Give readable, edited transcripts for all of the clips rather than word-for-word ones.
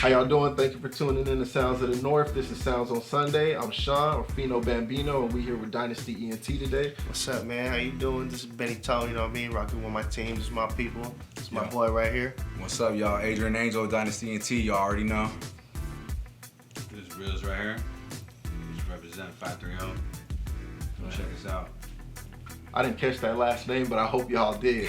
How y'all doing? Thank you for tuning in to Sounds of the North. This is Sounds on Sunday. I'm Shawn, or Fino Bambino, and we here with Dynasty Ent today. What's up, man? How you doing? This is Benny Tone, you know what I mean? Rocking with my team. This is my people. This is my boy right here. What's up, y'all? Adrian Angel, Dynasty Ent. Y'all already know. This is Reels right here. Just represent 530. Go check us out. I didn't catch that last name, but I hope y'all did.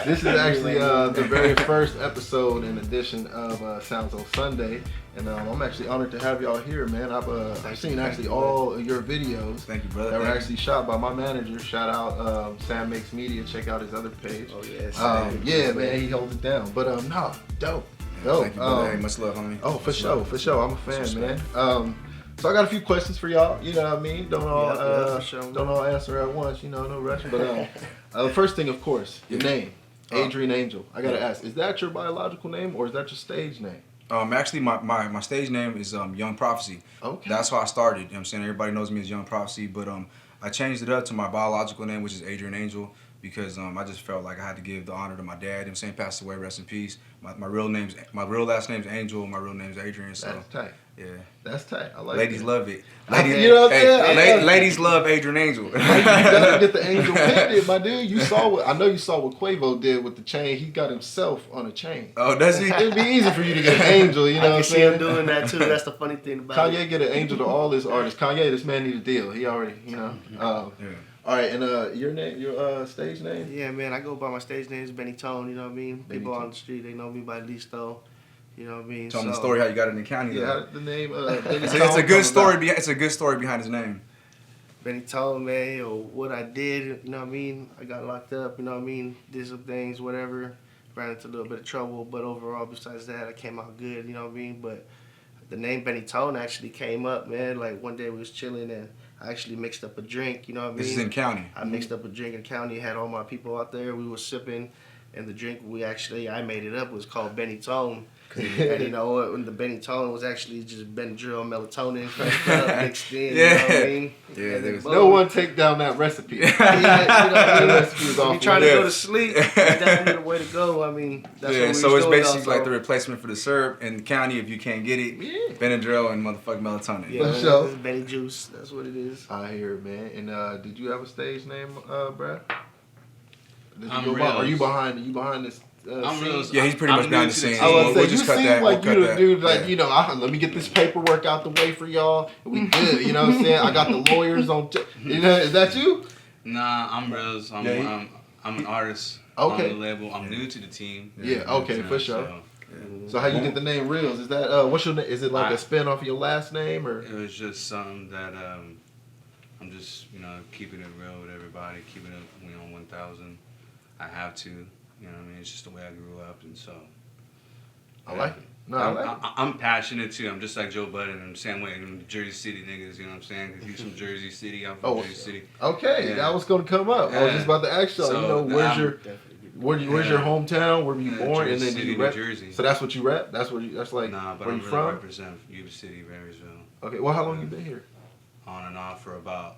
This is actually the very first episode and edition of Sounds on Sunday, and I'm actually honored to have y'all here, man. I've seen actually all of your videos. Thank you, brother. That were actually shot by my manager. Shout out Sam Makes Media. Check out his other page. Oh, yes. Yeah, man, he holds it down. But no, dope. Thank you, brother. Hey, much love, homie. Oh, for sure. I'm a fan, man. So I got a few questions for y'all. You know what I mean? Don't all answer at once. You know, no rush. But first thing, of course, your name, Adrian Angel. I gotta ask, is that your biological name or is that your stage name? Actually, my stage name is Young Prophecy. Okay. That's how I started. You know what I'm saying? Everybody knows me as Young Prophecy, but I changed it up to my biological name, which is Adrian Angel, because I just felt like I had to give the honor to my dad. You know what I'm saying? Passed away, rest in peace. My real last name's Angel. My real name's Adrian. So That's tight. yeah. That's tight. I like Ladies that. love it. Ladies, you know what I'm saying? Ladies love Adrian Angel. You gotta get the angel picked, my dude. I know you saw what Quavo did with the chain. He got himself on a chain. Oh, does he? It'd be easy for you to get an angel, you know what I'm see him saying? doing that too. That's the funny thing about Kanye it. get an angel to all his artists. Kanye, this man need a deal. He already, you know. Yeah. All right, and your name, your stage name? Yeah, man, I go by my stage name is Benny Tone, you know what I mean? Benny People Tone. on the street, they know me by Listo, you know what I mean? Tell me the story how you got it in the county. Yeah, though. how did the name. It's a good story. It's a good story behind his name. Benny Tone, man, or what I did, you know what I mean? I got locked up, you know what I mean? Did some things, whatever. Ran into a little bit of trouble, but overall, besides that, I came out good, you know what I mean? But the name Benny Tone actually came up, man. Like one day we was chilling and I actually mixed up a drink, you know what I mean? This is in county. I mixed up a drink in county, had all my people out there, we were sipping, and the drink I made it up, was called Benny Tone. And you know what, when the Benny Tone was actually just Benadryl, melatonin, crushed up, mixed in, you know what I mean? Yeah, there was No one take down that recipe. Yeah, you know what I mean? Recipe is If off you're trying the to go list. to sleep, that's definitely the way to go. I mean, that's what we so was it's doing basically also. like the replacement for the syrup in the county if you can't get it. Yeah. Benadryl and motherfucking melatonin. Yeah, man, sure. it's Benny Juice, that's what it is. I hear it, man. And did you have a stage name, Brad? Did you I'm go by- Are you Reels. behind this? I'm scene? Reels. Yeah, he's pretty much I'm behind new the to the scenes. I was team. gonna We'll say, just you cut seem that. like We'll you cut the that. dude, like, Yeah. you know, let me get this paperwork out the way for y'all, and we good, you know what I'm saying? I got the lawyers on, you know, is that you? Nah, I'm Reels. I'm an artist Okay. on the label. I'm new to the team. Yeah, okay, You know, for sure. so So how you get the name Reels? Is that, what's your name? Is it like a I- spin off of your last name, or? It was just something that I'm just, keeping it real with everybody, keeping it, 1,000. I have to, you know what I mean? It's just the way I grew up, and so. I like it. No, I like it. I'm passionate too. I'm just like Joe Budden. I'm the same way. I'm Jersey City niggas, you know what I'm saying? 'Cause he's from Jersey City. I'm from Jersey City. Okay, Yeah. that was gonna come up. I was Yeah. just about to ask y'all. So, you know, where's your where's your hometown? Where were you born? Jersey And then City, you New rap. Jersey. So that's what you rap. That's like Nah, but where I'm you really from. represent Yuba City, Marysville. Okay, well, how long you been here? On and off for about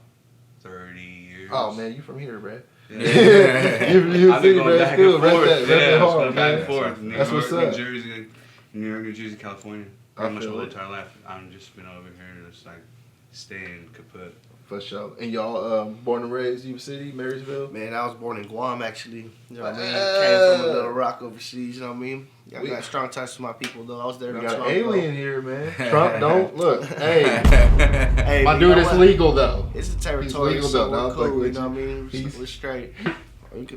30 years. Oh man, you from here, Brad. Yeah. you I've city, been going Brad. back School. and Rep forth. that, rep Yeah, that it's hard, going back man. and forth. New That's York, what's up. New Jersey, New York, New Jersey, California. I Pretty much feel my whole it. entire life. I've just been over here to just like stay in kaput. For sure. And y'all born and raised Yuba City, Marysville. Man, I was born in Guam, actually. You know what I mean? Ah. Came from a little rock overseas, you know what I mean? I got strong ties to my people, though. I was there We not got too an long ago. alien here, man. Trump don't look. Hey, Hey, my you dude know is what? legal though. It's a territory, legal, so though. I we're was cool, like, you know what I mean? he's- We're straight.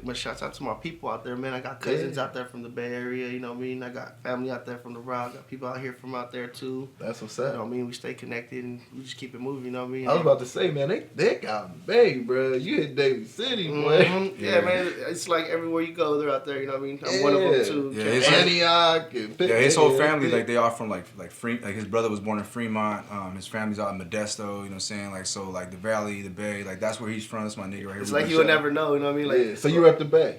My shouts out to my people out there, man. I got cousins out there from the Bay Area, you know what I mean? I got family out there from the Rock. Got people out here from out there, too. That's what's You know up. what I mean? We stay connected and we just keep it moving, you know what I mean? I was about to say, man, they got Bay, bro. You hit David City, boy. Mhm. Yeah, man. It's like everywhere you go, they're out there, you know what I mean? I'm one of them, too. Yeah, Can't- it's like- Antioch. And Yeah, his whole family, like they are from like his brother was born in Fremont. His family's out in Modesto. You know what I'm saying? Like so, like the Valley, the Bay, like that's where he's from. That's my nigga right here. It's like you would never know, you know what I mean? Like, Yeah. So you rep the Bay.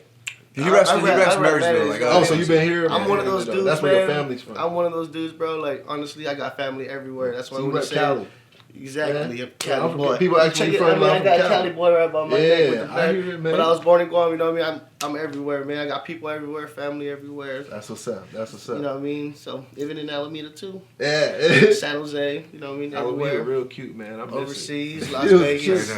He raps I rap Marysville. Like, Marysville. Oh, so you been here? I'm one of those dudes, That's man. where your family's from. I'm one of those dudes, bro. Like, honestly, I got family everywhere. That's why So you when you rep say, Cali. Exactly, Yeah. Cali boy. People actually I got Cali. Cali boy right by my neck with the I hear it, man. But I was born and gone, you know what I mean? I'm everywhere, man. I got people everywhere, family everywhere. That's what's up. That's what's up. You know what I mean? So even in Alameda too. Yeah. San Jose, you know what I mean? Everywhere. Alameda, real cute, man. I'm overseas, Las Vegas.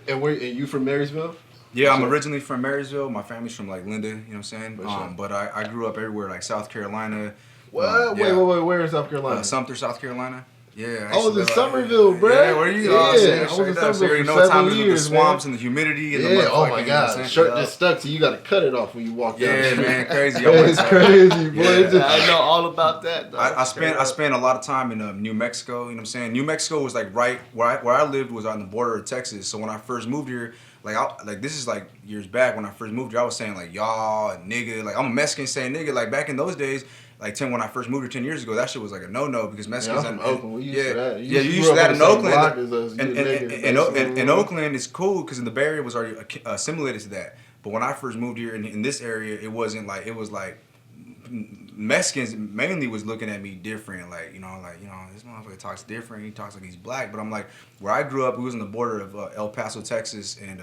And you from Marysville? Yeah, I'm originally from Marysville. My family's from like Linda, you know what I'm saying? Sure. But I grew up everywhere, like South Carolina. What? Yeah. Wait. Where in South Carolina? Sumter, South Carolina. Yeah. I was in Somerville, bro. Yeah, where you? Yeah, I was in Somerville so you know for what time 7 it is with years, the swamps man. and the humidity and yeah, the oh my you know God, the shirt just stuck, so you got to cut it off when you walk down. Yeah, man, crazy. It's crazy, boy. Yeah. I know all about that. Though. I spent a lot of time in New Mexico. You know what I'm saying? New Mexico was like right where I lived was on the border of Texas. So when I first moved here, this is like years back when I first moved here, I was saying like y'all and nigga. Like I'm a Mexican saying nigga. Like back in those days. Like when I first moved here 10 years ago, that shit was like a no because Mexicans. I'm from Oakland. We used to that. You used to that in Oakland. And Oakland is cool because in the Bay Area was already assimilated to that. But when I first moved here in this area, it wasn't like it was like Mexicans mainly was looking at me different. Like this motherfucker talks different. He talks like he's black. But I'm like where I grew up, we was on the border of El Paso, Texas, and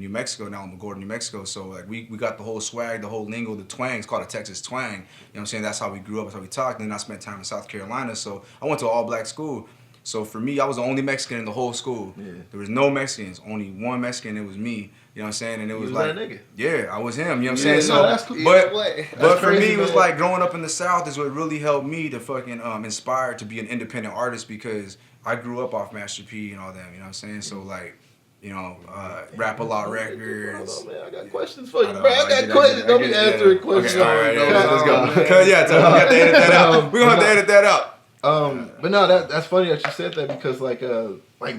New Mexico. Now I'm in Gordon, New Mexico. So like we got the whole swag, the whole lingo, the twang. It's called a Texas twang. You know what I'm saying? That's how we grew up. That's how we talked. And then I spent time in South Carolina. So I went to an all black school. So for me, I was the only Mexican in the whole school. Yeah. There was no Mexicans, only one Mexican. It was me. You know what I'm saying? And it was like, that nigga. Yeah, I was him. You know what I'm saying? So, that's cool. But for me, it was like growing up in the South is what really helped me to fucking inspire to be an independent artist because I grew up off Master P and all that. You know what I'm saying? So like. Rap a lot records. Hold on, man. I got questions for you, bro. I got questions. Don't be answering questions. Okay, all right, let's go. We have to edit that out. We're gonna have to edit that out. But no, that's funny that you said that because like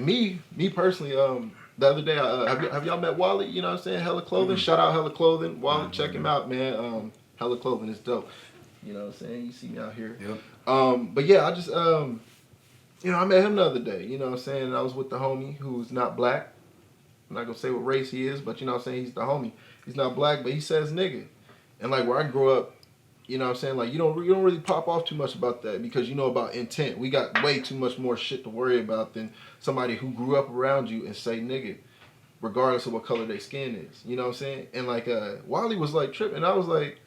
me personally, the other day, have y'all met Wally? You know what I'm saying? Hella Clothing. Shout out Hella Clothing. Wally, check him out, man. Hella Clothing is dope. You know what I'm saying? You see me out here. Yep. But yeah, I just I met him the other day. You know what I'm saying? And I was with the homie who's not black. I'm not gonna say what race he is, but you know what I'm saying, he's the homie. He's not black, but he says nigga. And like where I grew up, you know what I'm saying, like you don't really pop off too much about that because you know about intent. We got way too much more shit to worry about than somebody who grew up around you and say nigga, regardless of what color their skin is. You know what I'm saying? And like Wally was like tripping. I was like,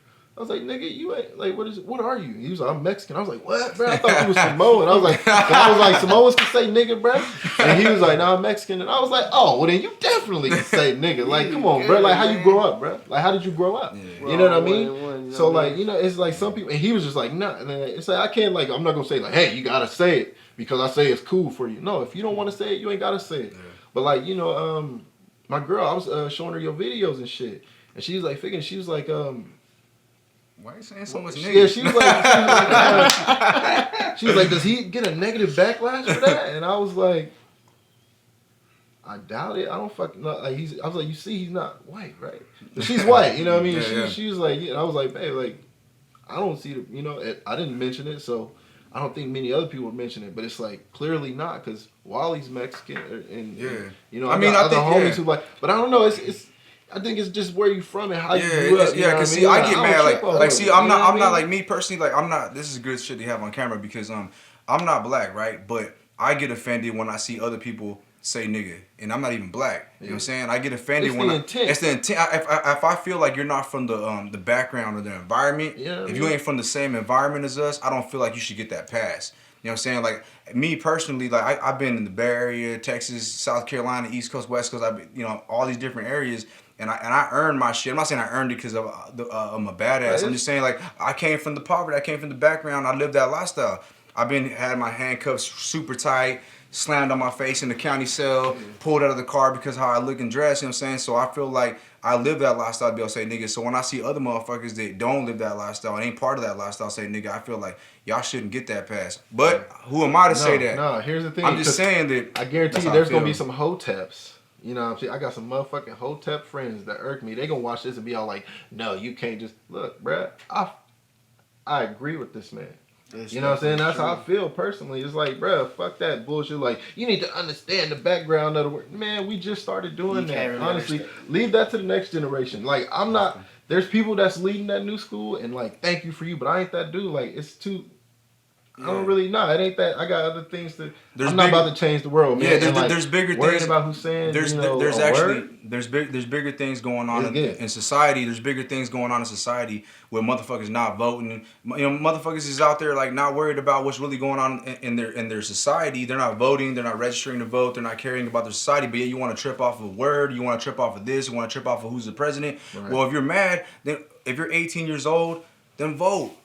nigga, you ain't like what are you? He was like, I'm Mexican. I was like, what, bro? I thought he was Samoan. I was like, Samoans can say nigga, bro. And he was like, no, I'm Mexican. And I was like, oh, well then you definitely can say nigga. Like, come on, bro. Like, how you grow up, bro? Like, how did you grow up? Yeah. You know what I mean? So like, it's like some people, and he was just like, nah. And it's like I can't I'm not gonna say like, hey, you gotta say it because I say it's cool for you. No, if you don't want to say it, you ain't gotta say it. Yeah. But like, my girl, I was showing her your videos and shit, and she was like, she was like, why are you saying so much nigga? Yeah, she was like, does he get a negative backlash for that? And I was like, I doubt it. I don't fucking know. Like I was like, you see, he's not white, right? But she's white, you know what I mean? She was like, I was like, babe, like, I don't see the, I didn't mention it, so I don't think many other people would mention it, but it's like clearly not because Wally's Mexican, and I mean, I think homies who like, but I don't know, it's. I think it's just where you from and how you grew up. Yeah, because see, I get mad. I'm not like me personally. Like, I'm not. This is good shit to have on camera because I'm not black, right? But I get offended when I see other people say nigga, and I'm not even black. You know what I'm saying? I get offended it's the intent. If I feel like you're not from the background or the environment, if you ain't from the same environment as us, I don't feel like you should get that pass. You know what I'm saying? Like me personally, like I've been in the Bay Area, Texas, South Carolina, East Coast, West Coast. I've been, all these different areas. And I earned my shit. I'm not saying I earned it because I'm a badass. I'm just saying like I came from the poverty. I came from the background. I lived that lifestyle. I've had my handcuffs super tight, slammed on my face in the county cell, pulled out of the car because how I look and dress. You know what I'm saying? So I feel like I live that lifestyle to be able to say nigga. So when I see other motherfuckers that don't live that lifestyle and ain't part of that lifestyle say nigga, I feel like y'all shouldn't get that pass. But who am I to say that? No, here's the thing. I'm just saying that I guarantee you there's gonna be some hoteps. You know what I'm saying? I got some motherfucking hotep friends that irk me. They gonna watch this and be all like, no, you can't just look, bruh. I agree with this man. You know what I'm saying? That's how I feel personally. It's like, bruh, fuck that bullshit. Like, you need to understand the background of the word. Man, we just started doing that. Really honestly, leave that to the next generation. Like, I'm not. There's people that's leading that new school, and like, thank you for you, but I ain't that dude. Like, it's too. I don't really know. It ain't that. I got other things to. I'm not about to change the world, man. Yeah, there's bigger worrying things. about who's saying. There's bigger things going on in society. There's bigger things going on in society where motherfuckers not voting. Motherfuckers is out there like not worried about what's really going on in their society. They're not voting. They're not registering to vote. They're not caring about their society. But yet you want to trip off of a word. You want to trip off of this. You want to trip off of who's the president. Right. Well, if you're mad, then if you're 18 years old, then vote.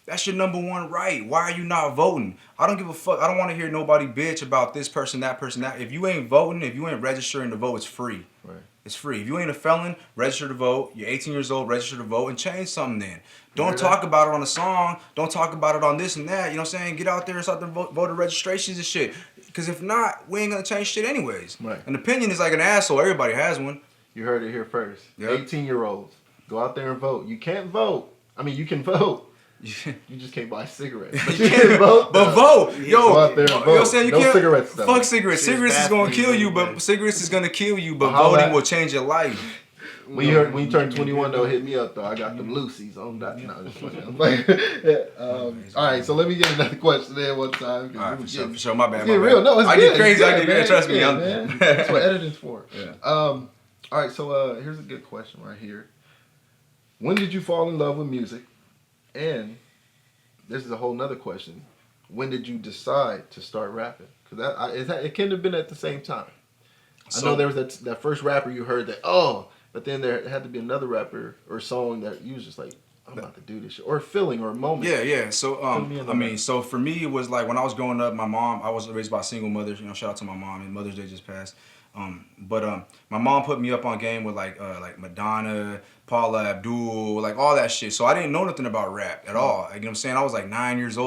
That's your number one right. Why are you not voting? I don't give a fuck. I don't want to hear nobody bitch about this person, that person, that. If you ain't voting, if you ain't registering to vote, it's free. Right. It's free. If you ain't a felon, register to vote. You're 18 years old, register to vote and change something then. Don't talk about it on a song. Don't talk about it on this and that. You know what I'm saying? Get out there and start the voter registrations and shit. Because if not, we ain't going to change shit anyways. Right. An opinion is like an asshole. Everybody has one. You heard it here first. Yep. 18-year-olds, go out there and vote. You can't vote. I mean, you can vote. You just can't buy cigarettes. But you can vote. But vote. Yo, go out there and vote. You know what I'm saying? You no can't, cigarettes, though. Fuck cigarettes. Cigarettes is going to kill you, but cigarettes is going to kill you, but voting will change your life. When you turn 21, though, hit me up, though. I got them Lucy's on that. No, just fucking. All right, so let me get another question in one time. All right, for sure. My bad. It's real. No, it's good. I get crazy. I get good. Trust me. Man. That's what editing's for. Yeah. All right, so here's a good question right here. When did you fall in love with music? And this is a whole nother question. When did you decide to start rapping? Because it can have been at the same time. I know there was that first rapper you heard that, but then there had to be another rapper or song that you was just like, I'm about to do this shit. Or a feeling or a moment. Yeah. So, so for me, it was like when I was growing up, my mom, I was raised by a single mother. Shout out to my mom. And Mother's Day just passed. But my mom put me up on game with like Madonna, Paula Abdul, like all that shit. So I didn't know nothing about rap at all. Like, you know what I'm saying? I was like 8 years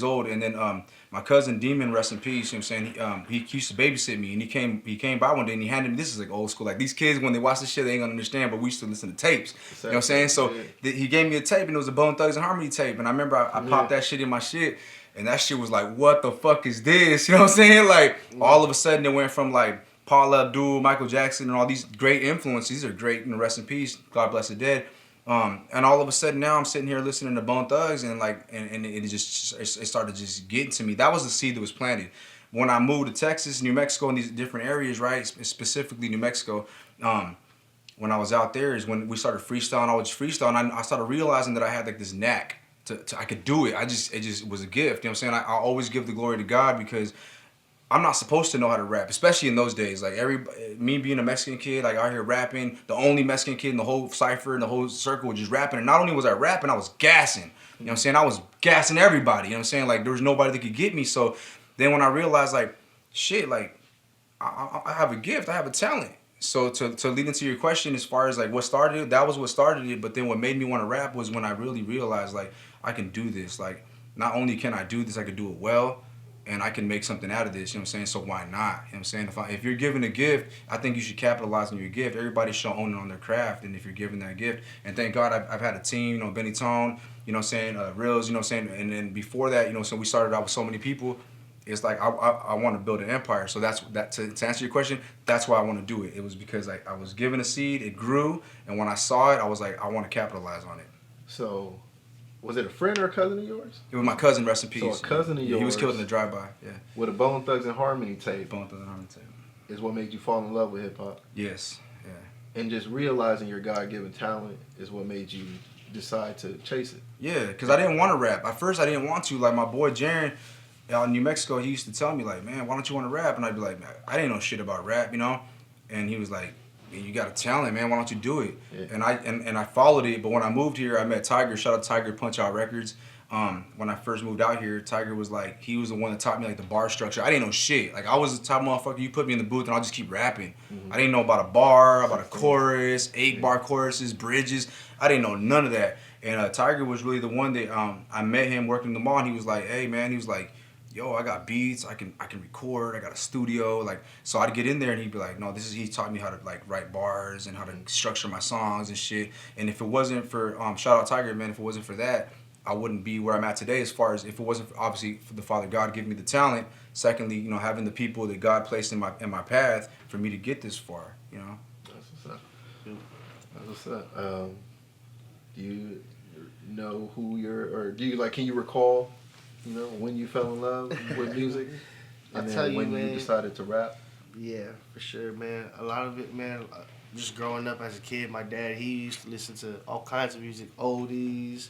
old. And then my cousin Demon, rest in peace, you know what I'm saying? He used to babysit me, and he came by one day and he handed me, this is like old school. Like these kids, when they watch this shit, they ain't gonna understand, but we used to listen to tapes. You know what I'm saying? So he gave me a tape, and it was a Bone Thugs and Harmony tape. And I remember I popped that shit in my shit, and that shit was like, what the fuck is this? You know what I'm saying? Like all of a sudden it went from like Paula Abdul, Michael Jackson, and all these great influences. These are great, rest in peace, God bless the dead. And all of a sudden now I'm sitting here listening to Bone Thugs, and it started just getting to me. That was the seed that was planted. When I moved to Texas, New Mexico, and these different areas, right, specifically New Mexico, when I was out there is when we started freestyling. I was freestyling. I started realizing that I had like this knack to I could do it. It just was a gift. You know what I'm saying? I always give the glory to God because I'm not supposed to know how to rap, especially in those days. Like me being a Mexican kid, like out here rapping, the only Mexican kid in the whole cipher and the whole circle was just rapping. And not only was I rapping, I was gassing. You know what I'm saying? I was gassing everybody. You know what I'm saying? Like there was nobody that could get me. So then when I realized like, shit, like I have a gift, I have a talent. So to lead into your question, as far as like what started it, that was what started it. But then what made me want to rap was when I really realized like I can do this. Like not only can I do this, I can do it well. And I can make something out of this, you know what I'm saying? So why not? You know what I'm saying? If you're given a gift, I think you should capitalize on your gift. Everybody should own it on their craft, and if you're given that gift. And thank God I've had a team, Benny Tone, you know what I'm saying, Reels, you know what I'm saying? And then before that, so we started out with so many people. It's like I want to build an empire. So to answer your question, that's why I want to do it. It was because I was given a seed, it grew, and when I saw it, I was like, I want to capitalize on it. So was it a friend or a cousin of yours? It was my cousin, rest in peace. So a cousin of yours. He was killed in a drive-by, yeah. With a Bone Thugs and Harmony tape. Bone Thugs and Harmony tape. Is what made you fall in love with hip-hop? Yes, yeah. And just realizing your God-given talent is what made you decide to chase it? Yeah, because I didn't want to rap. At first, I didn't want to. Like, my boy Jaren out in New Mexico, he used to tell me, like, man, why don't you want to rap? And I'd be like, I didn't know shit about rap, And he was like, you got a talent, man. Why don't you do it? Yeah. And I followed it. But when I moved here, I met Tiger. Shout out to Tiger, Punch Out Records. When I first moved out here, Tiger was like, he was the one that taught me like the bar structure. I didn't know shit. Like I was the type of motherfucker, you put me in the booth and I'll just keep rapping. Mm-hmm. I didn't know about a bar, about a chorus, 8-bar choruses, bridges. I didn't know none of that. And Tiger was really the one that I met him working the mall, and he was like, hey man, he was like, yo, I got beats, I can record, I got a studio, like, so I'd get in there and he'd be like, no, he taught me how to like write bars and how to structure my songs and shit. And if it wasn't for, shout out Tiger, man, if it wasn't for that, I wouldn't be where I'm at today, as far as if it wasn't obviously for the Father God giving me the talent. Secondly, having the people that God placed in my path for me to get this far, That's what's up. That's what's up. Do you know who can you recall You know, when you fell in love with music, and tell then you, when man. you decided to rap. Yeah, for sure, man. A lot of it, man. Just growing up as a kid, my dad, he used to listen to all kinds of music, oldies,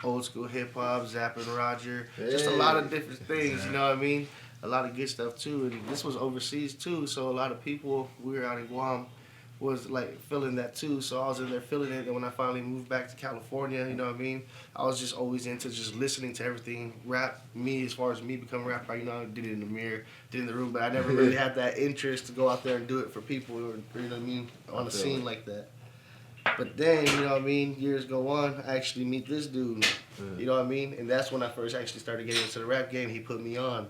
old school hip hop, Zapp and Roger, just a lot of different things. You know what I mean? A lot of good stuff too. And this was overseas too, so a lot of people, we were out in Guam, was like feeling that too. So I was in there feeling it. And when I finally moved back to California, you know what I mean? I was just always into just listening to everything rap. Me, as far as me becoming a rapper, you know, I did it in the mirror, did it in the room, but I never really had that interest to go out there and do it for people, or you know what I mean, on a scene like that. But then, you know what I mean, years go on, I actually meet this dude, you know what I mean? And that's when I first actually started getting into the rap game. He put me on,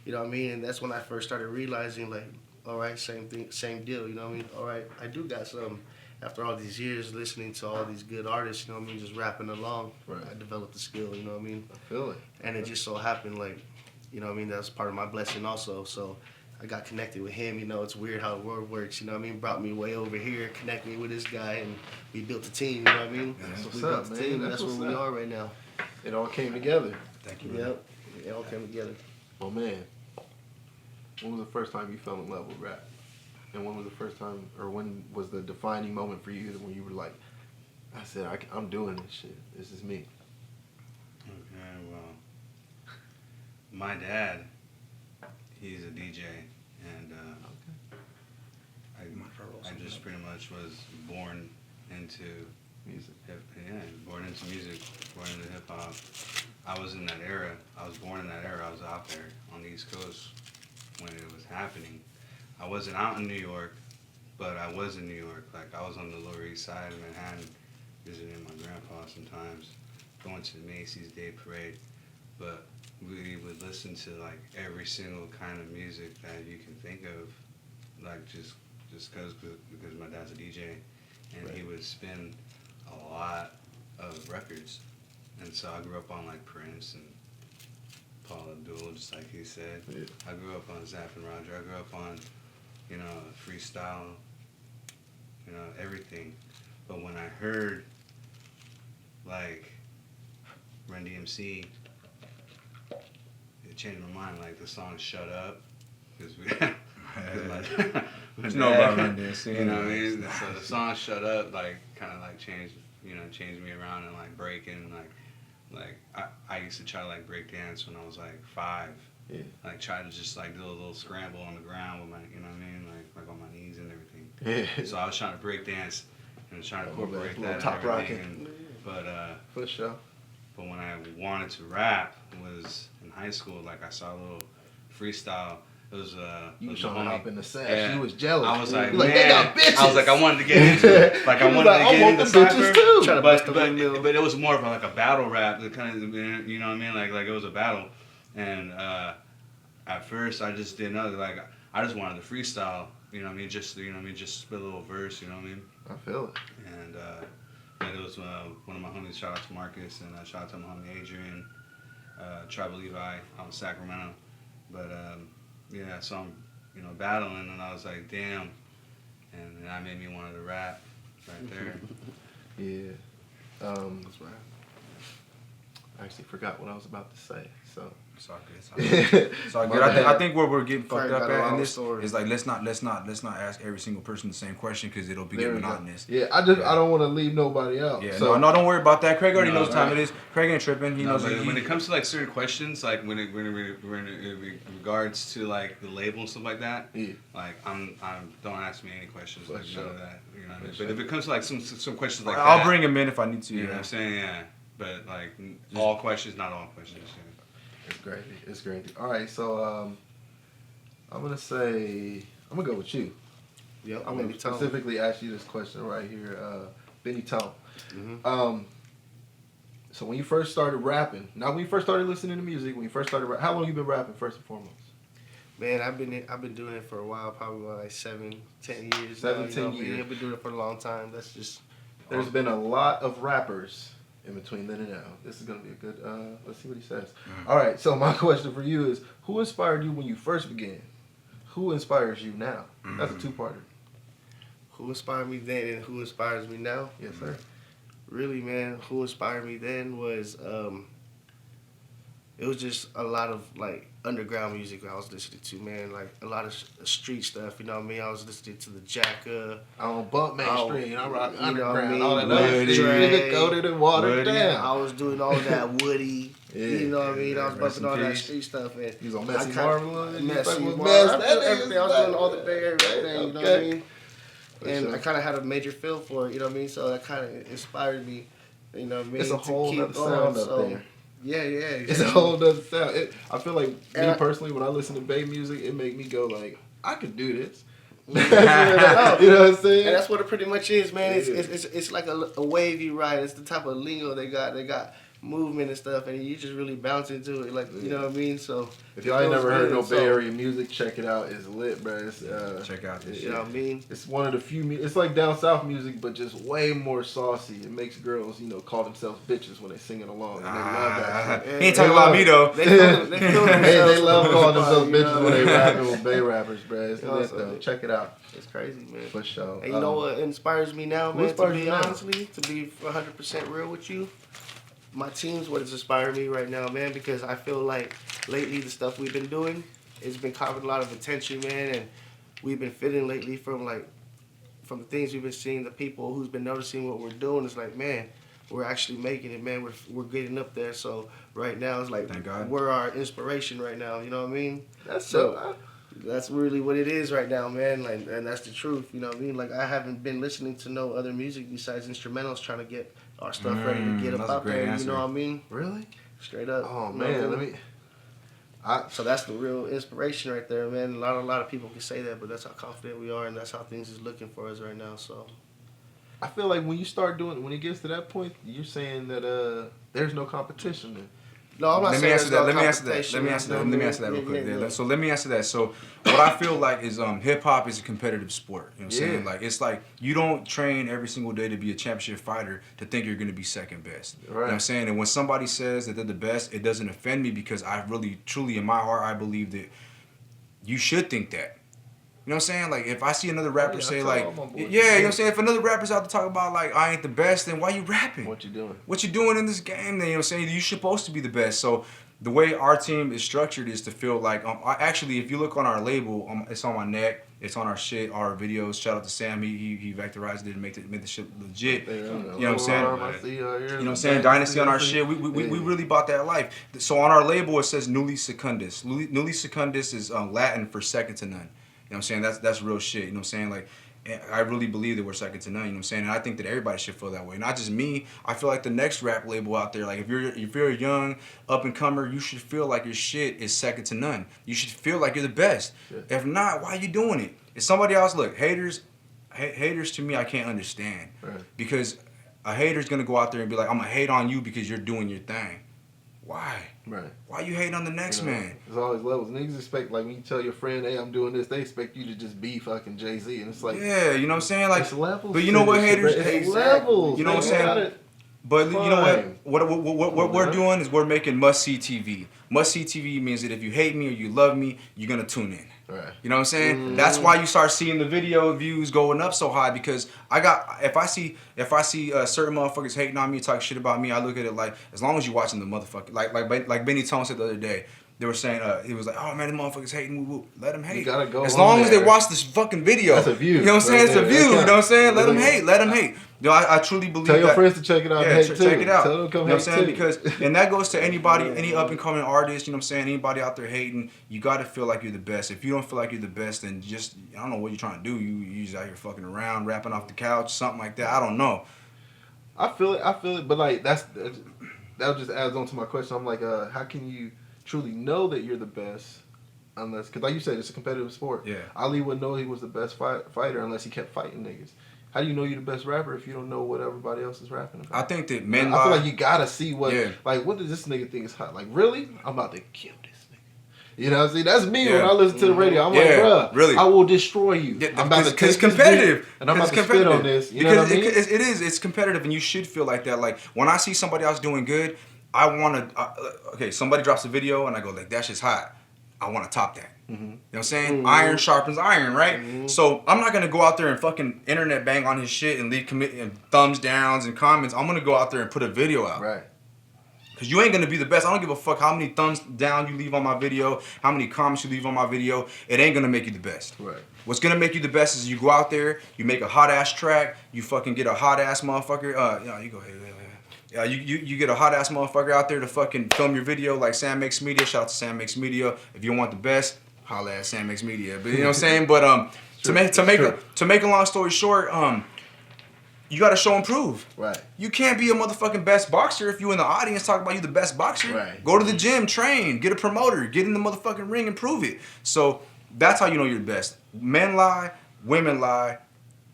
you know what I mean? And that's when I first started realizing, like, all right, same thing, same deal, you know what I mean? All right, I do got something. After all these years listening to all these good artists, you know what I mean, just rapping along, Right. I developed the skill, you know what I mean? I feel it. And it just so happened, like, you know what I mean, that was part of my blessing also. So I got connected with him, you know, it's weird how the world works, you know what I mean? Brought me way over here, connected me with this guy, and we built a team, you know what I mean? That's what's we built up, a man. team, That's that's where we are right now. It all came together. Thank you, brother. Yep, it all came together. Oh man, when was the first time you fell in love with rap? And when was the first time, or when was the defining moment for you when you were like, I said, I'm doing this shit. This is me. Okay, well, my dad, he's a DJ, and I just pretty much was born into Music. born into music, born into hip hop. I was in that era. I was born in that era. I was out there on the East Coast when it was happening. I wasn't out in New York, but I was in New York. Like, I was on the Lower East Side of Manhattan, visiting my grandpa sometimes, going to the Macy's Day Parade. But we would listen to like every single kind of music that you can think of, like just because my dad's a DJ, and he would spin a lot of records, and so I grew up on like Prince and Paul Abdul, just like he said. Yeah. I grew up on Zapp and Roger. I grew up on, you know, freestyle, you know, everything. But when I heard like Run DMC, it changed my mind. Like the song "Shut Up," because What you know about Run DMC? You know what I mean? So the song "Shut Up" like kind of like changed me around and like breaking like I used to try to like break dance when I was like 5. Yeah. Like try to just like do a little scramble on the ground with my, you know what I mean, like on my knees and everything. Yeah. So I was trying to break dance and trying to incorporate little that top and everything. rocking. But For sure. but when I wanted to rap was in high school. Like I saw a little freestyle. It was You it was was a trying to homie. hop in the sash. Yeah. You was jealous. I was like, You man, they got bitches. I was like, I wanted to get into it. Like, I He was wanted like, to I get want into the bitches cypher. too. Trying to bust the windmill. But it was more of like a battle rap. The kind of, you know what I mean? Like it was a battle. And at first, I just didn't know. Like, I just wanted to freestyle. You know what I mean? Just, you know what I mean? Just spit a little verse. You know what I mean? I feel it. And it was one of my homies. Shout out to Marcus, and shout out to my homie Adrian, Tribal Levi out in Sacramento. But yeah, so I'm, you know, battling, and I was like, damn, and that made me want to rap right there. Yeah. That's right. I actually forgot what I was about to say. So. It's all good. It's all good. It's all good. I think where we're getting fucked Probably up got a at lot in of this stories. is like let's not ask every single person the same question because it'll be There we go. monotonous. Yeah, I don't want to leave nobody out. Yeah, so, no, don't worry about that. Craig already No, knows what time right. it is. Craig ain't tripping. He No, knows but it. when it comes to like certain questions, like when it regards to like the label and stuff like that, Yeah. like I'm don't ask me any questions For like sure. none of that. You know what I mean? For But if it comes to like some questions like I'll that, bring him in if I need to. You know what Yeah. I'm saying? Yeah. But like all questions, not all questions. Yeah. It's great. It's great. All right, so I'm gonna go with you. Yep. I'm gonna specifically ask you this question right here, Benny Tone. Mm-hmm. So when you first started rapping, when you first started listening to music, how long you been rapping first and foremost? Man, I've been doing it for a while, probably like 7-10 years. 7-10 now, years. I've been doing it for a long time. That's just. There's been a lot of rappers in between then and now. This is gonna be a good. Let's see what he says. All right. So my question for you is: who inspired you when you first began? Who inspires you now? That's a two-parter. Who inspired me then and who inspires me now? Yes, sir. Really, man, who inspired me then was it was just a lot of like underground music I was listening to, man. Like a lot of street stuff, you know what I mean? I was listening to the Jacka. I don't bump mainstream, I rock you know what I underground, mean? all that other shit. Nigga coated and watered down. I was doing all that Woody. Yeah, you know what I mean? I was rest bumping in all that peace. street stuff. And He was on Messy Marvel. Messy Marvel. Everything. I was doing all the Bay Area thing, you know what I mean? And sure. I kind of had a major feel for it, you know what I mean? So that kind of inspired me, you know what I mean? It's a whole to other keep going. sound up So, there. yeah. It's a whole other sound. I feel like And me personally, when I listen to Bay music, it make me go like, I could do this. You know what I'm saying? And that's what it pretty much is, man. Yeah. It's like a wavy ride. It's the type of lingo they got. They got movement and stuff, and you just really bounce into it, like you know what I mean. So if y'all ain't never heard no so, Bay Area music, check it out. It's lit, bro. It's, Check out this you know what I mean. It's one of the few. It's like down south music, but just way more saucy. It makes girls, call themselves bitches when they singing along. And they love that. He ain't talking about me though. They feel themselves. They love calling themselves you know bitches what when I they mean? rapping with Bay rappers, bro. It's lit Awesome. though. Check it out. It's crazy, man. For sure. And you know what inspires me now, man? To inspires be you now? honestly, to be 100% real with you, my team's what has inspired me right now, man. Because I feel like lately the stuff we've been doing, it's been caught a lot of attention, man, and we've been fitting lately from the things we've been seeing, the people who's been noticing what we're doing. It's like, man, we're actually making it, man. We're getting up there. So right now it's like Thank God. we're our inspiration right now. You know what I mean? That's So that's really what it is right now, man. Like, and that's the truth. You know what I mean? Like, I haven't been listening to no other music besides instrumentals, trying to get our stuff ready to get up that's a out great there. answer. You know what I mean? really. Straight up. Oh You know what I man, mean? So that's the real inspiration right there, man. A lot of people can say that, but that's how confident we are, and that's how things is looking for us right now. So I feel like when you start doing, when it gets to that point, you're saying that there's no competition then. no, I'm not Let saying me answer there's that. no Let me answer that. competition. Let me answer that real quick. Yeah. So let me answer that. So what I feel like is hip hop is a competitive sport. You know what I'm saying? Yeah. Like it's like you don't train every single day to be a championship fighter to think you're gonna be second best. You know what I'm saying? And when somebody says that they're the best, it doesn't offend me because I really, truly in my heart I believe that you should think that. You know what I'm saying? Like, if I see another rapper say, like, all my boys. yeah, you know what I'm saying? If another rapper's out to talk about, like, I ain't the best, then why you rapping? What you doing? What you doing in this game, then, you know what I'm saying? You're supposed to be the best. So, the way our team is structured is to feel like, actually, if you look on our label, it's on my neck, it's on our shit, our videos. Shout out to Sam, he vectorized it and made the shit legit. You know what I'm saying? You know what I'm saying? Dynasty on our shit. We really bought that life. So on our label it says Nulli Secundus. Nulli Secundus is Latin for second to none. You know what I'm saying? That's real shit. You know what I'm saying? Like, I really believe that we're second to none. You know what I'm saying? And I think that everybody should feel that way. Not just me. I feel like the next rap label out there, like if you're a young up and comer, you should feel like your shit is second to none. You should feel like you're the best. Yeah. If not, why are you doing it? If somebody else, look, haters to me I can't understand. Right. Because a hater's gonna go out there and be like, I'm gonna hate on you because you're doing your thing. Why? Right. Why you hating on the next man? There's always levels. Niggas expect, like, when you tell your friend, hey, I'm doing this, they expect you to just be fucking Jay-Z. And it's like, Yeah, you know what I'm saying? Like, it's levels. but you know what, to this shit, haters? bro. It's Exactly. levels. You know what I'm man. saying? You gotta- But you know Fine. what we're doing is we're making must-see TV. Must-see TV means that if you hate me or you love me, you're going to tune in. Right. You know what I'm saying? That's why you start seeing the video views going up so high because if I see certain motherfuckers hating on me, talking shit about me, I look at it like as long as you're watching the motherfucker, like Benny Tone said the other day. They were saying, he was like, oh man, the motherfuckers hating, woo. Let them hate. You gotta go as on long as there. they watch this fucking video. That's a view. You know what I'm saying? Right It's a there. view. That You know what I'm saying? Let them counts. hate. Let them hate. You know, I truly believe Tell your that. friends to check it out. Yeah, and hate too. check it out. Tell them to come You know what I'm saying? hate too. Because, and that goes to anybody, any up and coming artist, you know what I'm saying? Anybody out there hating, you got to feel like you're the best. If you don't feel like you're the best, then just, I don't know what you're trying to do. You just out here fucking around, rapping off the couch, something like that. I don't know. I feel it, but like that just adds on to my question. I'm like, how can you truly know that you're the best? Unless, because like you said, it's a competitive sport. Yeah. Ali wouldn't know he was the best fighter unless he kept fighting niggas. How do you know you're the best rapper if you don't know what everybody else is rapping about? I think that men I feel like you gotta see what, Yeah. like, what does this nigga think is hot? Like, really? I'm about to kill this nigga. You know what I'm saying? That's me Yeah. when I listen to the radio. I'm Yeah, like, bruh, really. I will destroy you. Yeah, I'm about to because take this competitive, dick, and I'm about to spit on this. You know what I mean? It's competitive, and you should feel like that. Like when I see somebody else doing good, I want to. Okay, somebody drops a video, and I go like, "That's just hot." I want to top that. You know what I'm saying? Iron sharpens iron, right? So I'm not gonna go out there and fucking internet bang on his shit and leave thumbs downs and comments. I'm gonna go out there and put a video out. Right. Because you ain't going to be the best. I don't give a fuck how many thumbs down you leave on my video, how many comments you leave on my video. It ain't going to make you the best. Right. What's going to make you the best is you go out there, you make a hot-ass track, you fucking get a hot-ass motherfucker. You go ahead. Yeah, you get a hot-ass motherfucker out there to fucking film your video like Sam Makes Media. Shout out to Sam Makes Media. If you want the best, holla at Sam Makes Media. But you know what I'm saying? But to make a long story short, you gotta show and prove. Right. You can't be a motherfucking best boxer if you in the audience talking about you the best boxer. Right. Go to the gym, train, get a promoter, get in the motherfucking ring and prove it. So that's how you know you're the best. Men lie, women lie,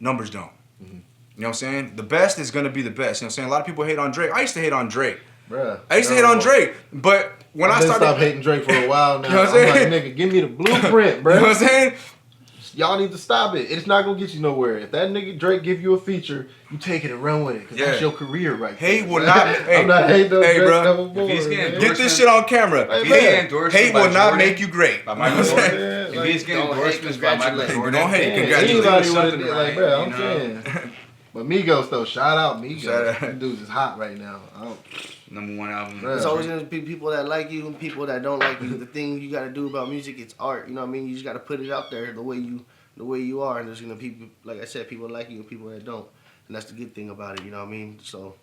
numbers don't. Mm-hmm. You know what I'm saying? The best is gonna be the best. You know what I'm saying? A lot of people hate on Drake. I used to hate on Drake. Bruh. I used to hate on Drake, but when I started stop hating Drake for a while now. You know what I'm saying? I'm like, nigga, give me the blueprint, bro. You know what I'm saying? Y'all need to stop it. It's not gonna get you nowhere. If that nigga Drake give you a feature, you take it and run with it. Cause that's your career right there. Hate will not. I'm not hating on Drake bro. no more. Get this shit on camera. Hate will not make you great. By Michael Jordan. If he's getting endorsements by Michael Jordan, don't hate. Congratulations. Anybody would have like, bro, I'm saying. But Migos though, shout out Migos. Them dudes is hot right now. Number one album. There's always gonna be people that like you and people that don't like you. The thing you gotta do about music, it's art. You know what I mean? You just gotta put it out there the way you are, and there's gonna people, like I said, people like you and people that don't, and that's the good thing about it. You know what I mean? So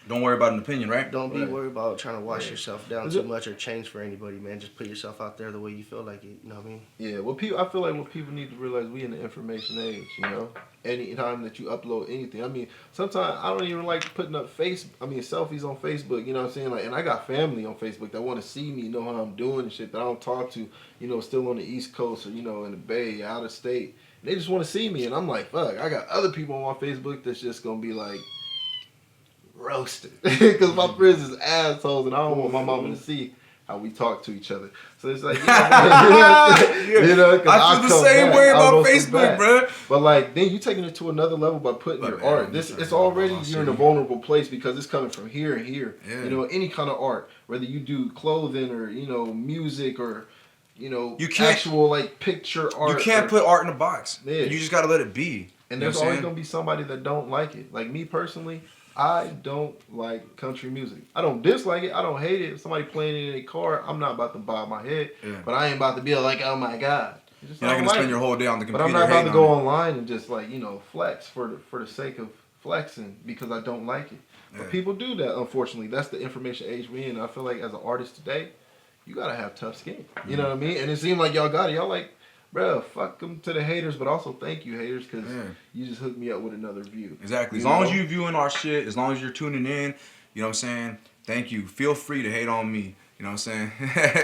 don't worry about an opinion, right? Don't be worried about trying to wash yourself down too much or change for anybody, man. Just put yourself out there the way you feel like it. You know what I mean? Yeah. Well, I feel like what people need to realize, we in the information age. You know, any time that you upload anything. I mean, sometimes I don't even like putting up selfies on Facebook. You know what I'm saying? Like, and I got family on Facebook that want to see me, know how I'm doing and shit that I don't talk to. You know, still on the East Coast or in the Bay, out of state. They just want to see me, and I'm like, fuck. I got other people on my Facebook that's just gonna be like roasted because my friends is assholes, and I don't want my mama to see how we talk to each other. So it's like, I feel the same way about Facebook, bro. But like, then you taking it to another level by putting your art. It's already, you're in a vulnerable place because it's coming from here and here. Yeah. You know, any kind of art, whether you do clothing or music or actual like picture art. You can't put art in a box. Yeah. You just gotta let it be. And there's always gonna be somebody that don't like it. Like me personally, I don't like country music. I don't dislike it. I don't hate it. If somebody playing it in a car, I'm not about to bob my head. Yeah. But I ain't about to be like, oh my God. You're not gonna spend your whole day on the computer. But I'm not about to go online and just like flex for the sake of flexing because I don't like it. Yeah. But people do that. Unfortunately, that's the information age we in. I feel like as an artist today, you gotta have tough skin. You know what I mean? And it seemed like y'all got it. Y'all like, bro, fuck them to the haters, but also thank you, haters, because you just hooked me up with another view. Exactly. As long as you viewing our shit, as long as you're tuning in, you know what I'm saying? Thank you. Feel free to hate on me. You know what I'm saying?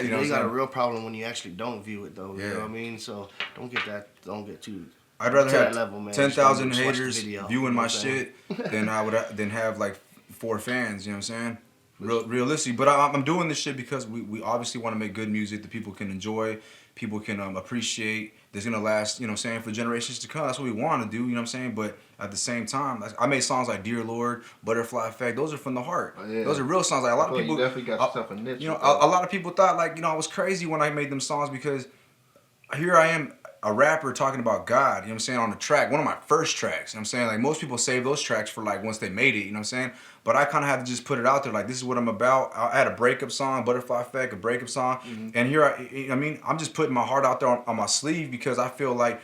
you got a real problem when you actually don't view it, though. You know what I mean? So don't get too. I'd rather have 10,000 haters viewing my shit than have like 4 fans. You know what I'm saying? Realistic, but I'm doing this shit because we obviously want to make good music that people can enjoy, people can appreciate, that's gonna last, you know what I'm saying, for generations to come. That's what we want to do, you know what I'm saying? But at the same time, I made songs like Dear Lord, Butterfly Effect. Those are from the heart. Oh, yeah. Those are real songs. Like a lot of people, you definitely got yourself a niche. A lot of people thought I was crazy when I made them songs because here I am, a rapper talking about God, you know what I'm saying, on the track, one of my first tracks, you know what I'm saying? Like, most people save those tracks for, like, once they made it, you know what I'm saying? But I kind of had to just put it out there, like, this is what I'm about. I had a breakup song, Butterfly Effect, a breakup song, and here I'm just putting my heart out there on my sleeve because I feel like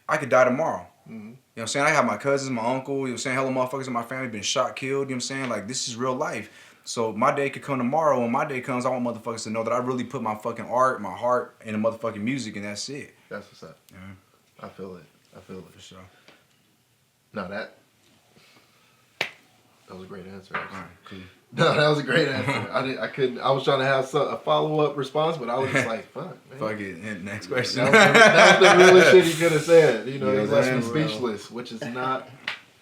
I could die tomorrow. You know what I'm saying? I have my cousins, my uncle, you know what I'm saying, hella motherfuckers in my family been shot, killed, you know what I'm saying? Like, this is real life. So my day could come tomorrow. When my day comes, I want motherfuckers to know that I really put my fucking art, my heart, in the motherfucking music, and that's it. That's what's up. Yeah. I feel it. For sure. No, that was a great answer. All right, cool. No, that was a great answer. I was trying to have a follow-up response, but I was just like, fuck, man. Fuck it. Next question. That was the realest shit he could have said. He left me speechless, which is not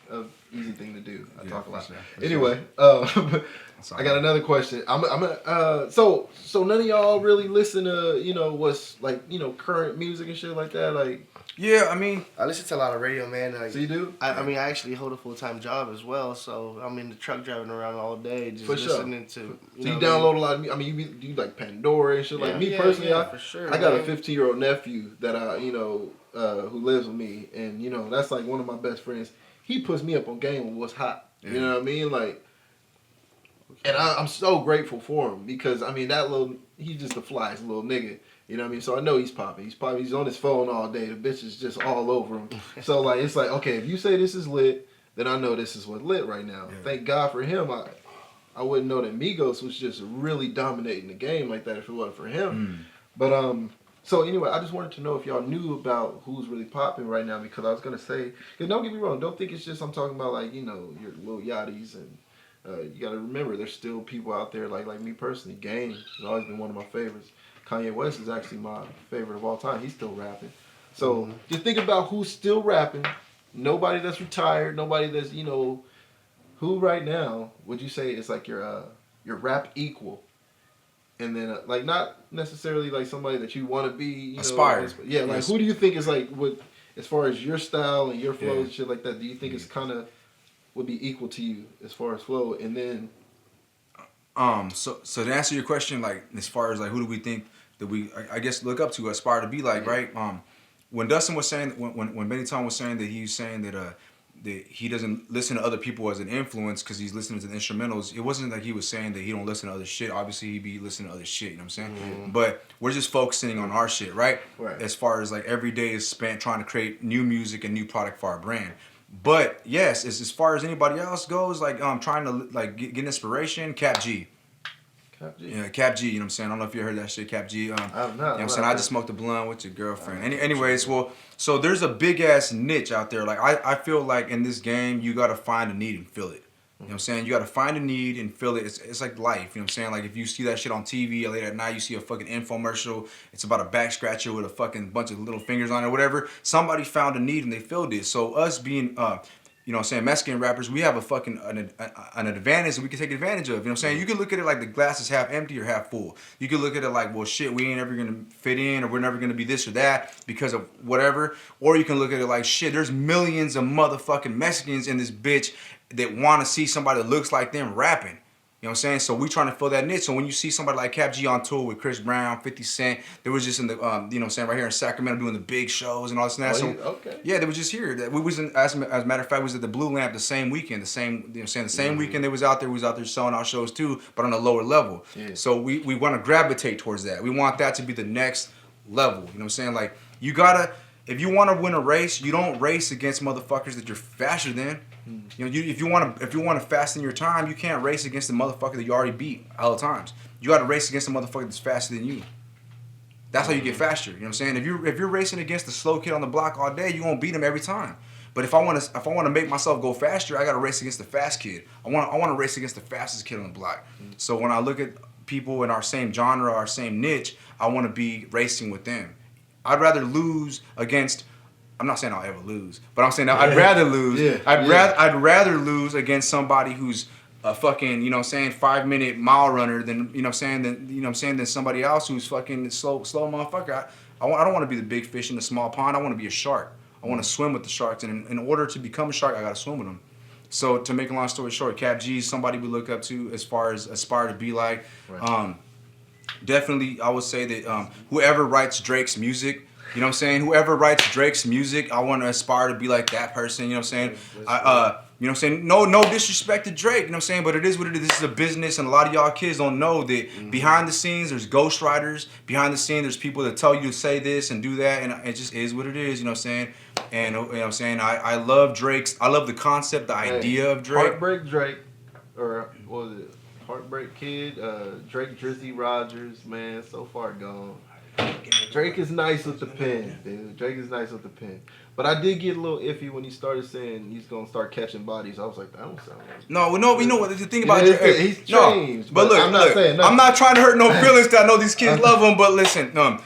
an easy thing to do. I talk a lot. Anyway, I got another question. So none of y'all really listen to what's like current music and shit like that, like. Yeah, I mean, I listen to a lot of radio, man. Like, so you do? I mean, I actually hold a full-time job as well, so I'm in the truck driving around all day, just listening to. You download a lot of. I mean, you like Pandora and shit. Like me personally, for sure, I got a 15-year-old nephew that who lives with me, and that's like one of my best friends. He puts me up on game with what's hot. Yeah. You know what I mean? Like, And I'm so grateful for him because I mean he's just the flyest little nigga. You know what I mean? So I know he's popping. He's on his phone all day. The bitch is just all over him. So like it's like, okay, if you say this is lit, then I know this is what lit right now. Yeah. Thank God for him. I wouldn't know that Migos was just really dominating the game like that if it wasn't for him. But so anyway, I just wanted to know if y'all knew about who's really popping right now because I was gonna say, cause don't get me wrong, don't think it's just I'm talking about like, you know, your Lil Yachty's and you gotta remember there's still people out there like me personally. Game has always been one of my favorites. Kanye West is actually my favorite of all time. He's still rapping. So just think about who's still rapping. Nobody that's retired. Nobody that's, you know, who right now would you say is like your rap equal? And then like not necessarily like somebody that you want to be. You Aspire. Know, yeah, like who do you think is like what as far as your style and your flow and shit like that? Do you think it's kind of would be equal to you as far as flow? And then so to answer your question, like as far as like who do we think that we I guess look up to, aspire to be like, right? When Dustin was saying when Benny Tom was saying that he was saying that he doesn't listen to other people as an influence because he's listening to the instrumentals, it wasn't like he was saying that he don't listen to other shit. Obviously he'd be listening to other shit, you know what I'm saying? But we're just focusing on our shit, right? As far as like every day is spent trying to create new music and new product for our brand. But yes, as far as anybody else goes, like trying to like get inspiration, Cap G. Yeah, Cap G, you know what I'm saying? I don't know if you heard that shit, Cap G. You know what I'm saying? I just smoked a blunt with your girlfriend. Anyways, well, so there's a big ass niche out there. Like I feel like in this game, you gotta find a need and fill it. You know what I'm saying? You gotta find a need and fill it. It's like life, you know what I'm saying? Like if you see that shit on TV late at night, you see a fucking infomercial, it's about a back scratcher with a fucking bunch of little fingers on it or whatever. Somebody found a need and they filled it. So us being you know what I'm saying, Mexican rappers, we have a fucking an advantage that we can take advantage of. You know what I'm saying? You can look at it like the glass is half empty or half full. You can look at it like, well, shit, we ain't ever gonna fit in or we're never gonna be this or that because of whatever. Or you can look at it like, shit, there's millions of motherfucking Mexicans in this bitch that want to see somebody that looks like them rapping. You know what I'm saying? So we trying to fill that niche. So when you see somebody like Cap G on tour with Chris Brown, 50 Cent, they was just in the, you know what I'm saying, right here in Sacramento doing the big shows and all this and that. So yeah, they was just here. We was in, as a matter of fact, we was at the Blue Lamp the same weekend, you know what I'm saying, the same weekend they was out there, we was out there selling our shows too, but on a lower level. Yeah. So we want to gravitate towards that. We want that to be the next level. You know what I'm saying? Like you gotta, if you want to win a race, you don't race against motherfuckers that you're faster than. You know, if you want to fasten your time, you can't race against the motherfucker that you already beat all the times. You got to race against the motherfucker that's faster than you. That's how you get faster. You know what I'm saying? If you're racing against the slow kid on the block all day, you won't beat him every time. But if I want to make myself go faster, I got to race against the fast kid. I want to race against the fastest kid on the block. So when I look at people in our same genre, our same niche, I want to be racing with them. I'd rather lose against. I'm not saying I'll ever lose, but I'm saying I'd rather lose. I'd rather lose against somebody who's a fucking, you know what I'm saying, 5-minute mile runner than, you know what I'm saying, than somebody else who's fucking slow motherfucker. I don't want to be the big fish in the small pond. I want to be a shark. I want to swim with the sharks, and in order to become a shark, I got to swim with them. So to make a long story short, Cap G is somebody we look up to as far as aspire to be like. Right. Definitely, I would say that whoever writes Drake's music, you know what I'm saying? Whoever writes Drake's music, I want to aspire to be like that person, you know what I'm saying? You know what I'm saying? No disrespect to Drake, you know what I'm saying? But it is what it is. This is a business, and a lot of y'all kids don't know that behind the scenes, there's ghostwriters. Behind the scenes, there's people that tell you to say this and do that, and it just is what it is, you know what I'm saying? And you know what I'm saying? I love I love the concept, the idea of Drake. Heartbreak Drake, or what was it? Heartbreak Kid, Drake, Drizzy, Rogers, man, so far gone. Drake is nice with the pen, dude. Drake is nice with the pen. But I did get a little iffy when he started saying he's gonna start catching bodies. I was like, that don't sound right. No, you know what the thing about Drake? He's changed. But look, I'm not trying to hurt no feelings because I know these kids love him. But listen, I'm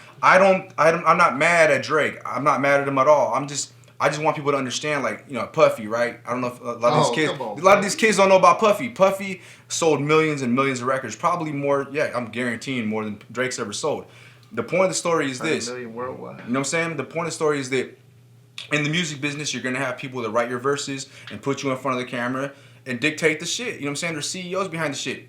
not mad at Drake. I'm not mad at him at all. I just want people to understand, like, you know, Puffy, right? I don't know if a lot of these kids don't know about Puffy. Puffy sold millions and millions of records, probably more. Yeah, I'm guaranteeing more than Drake's ever sold. The point of the story is this. Worldwide. You know what I'm saying? The point of the story is that in the music business, you're going to have people that write your verses and put you in front of the camera and dictate the shit. You know what I'm saying? There's CEOs behind the shit.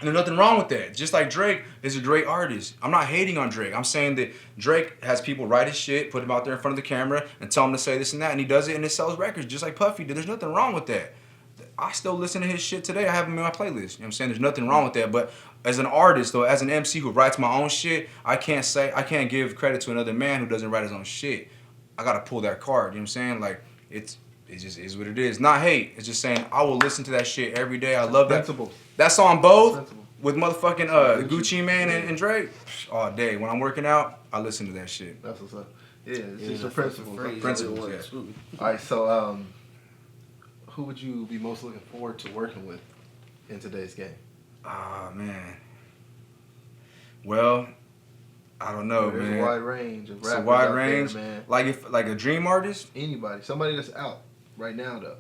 And there's nothing wrong with that. Just like Drake is a great artist. I'm not hating on Drake. I'm saying that Drake has people write his shit, put him out there in front of the camera, and tell him to say this and that, and he does it and it sells records just like Puffy did. There's nothing wrong with that. I still listen to his shit today. I have him in my playlist. You know what I'm saying? There's nothing wrong with that. But as an artist, though, as an MC who writes my own shit, I can't give credit to another man who doesn't write his own shit. I gotta pull that card. You know what I'm saying? Like, it just is what it is. Not hate. It's just saying I will listen to that shit every day. I love that. That song both with motherfucking Gucci Mane and Drake all day. When I'm working out, I listen to that shit. That's what's up. Yeah, it's just a principle. Principles, yeah. All right, so who would you be most looking forward to working with in today's game? Ah, man. Well, I don't know, There's man. a wide range of rappers. It's a wide out range. there, man. Like a dream artist. Anybody, somebody that's out right now, though.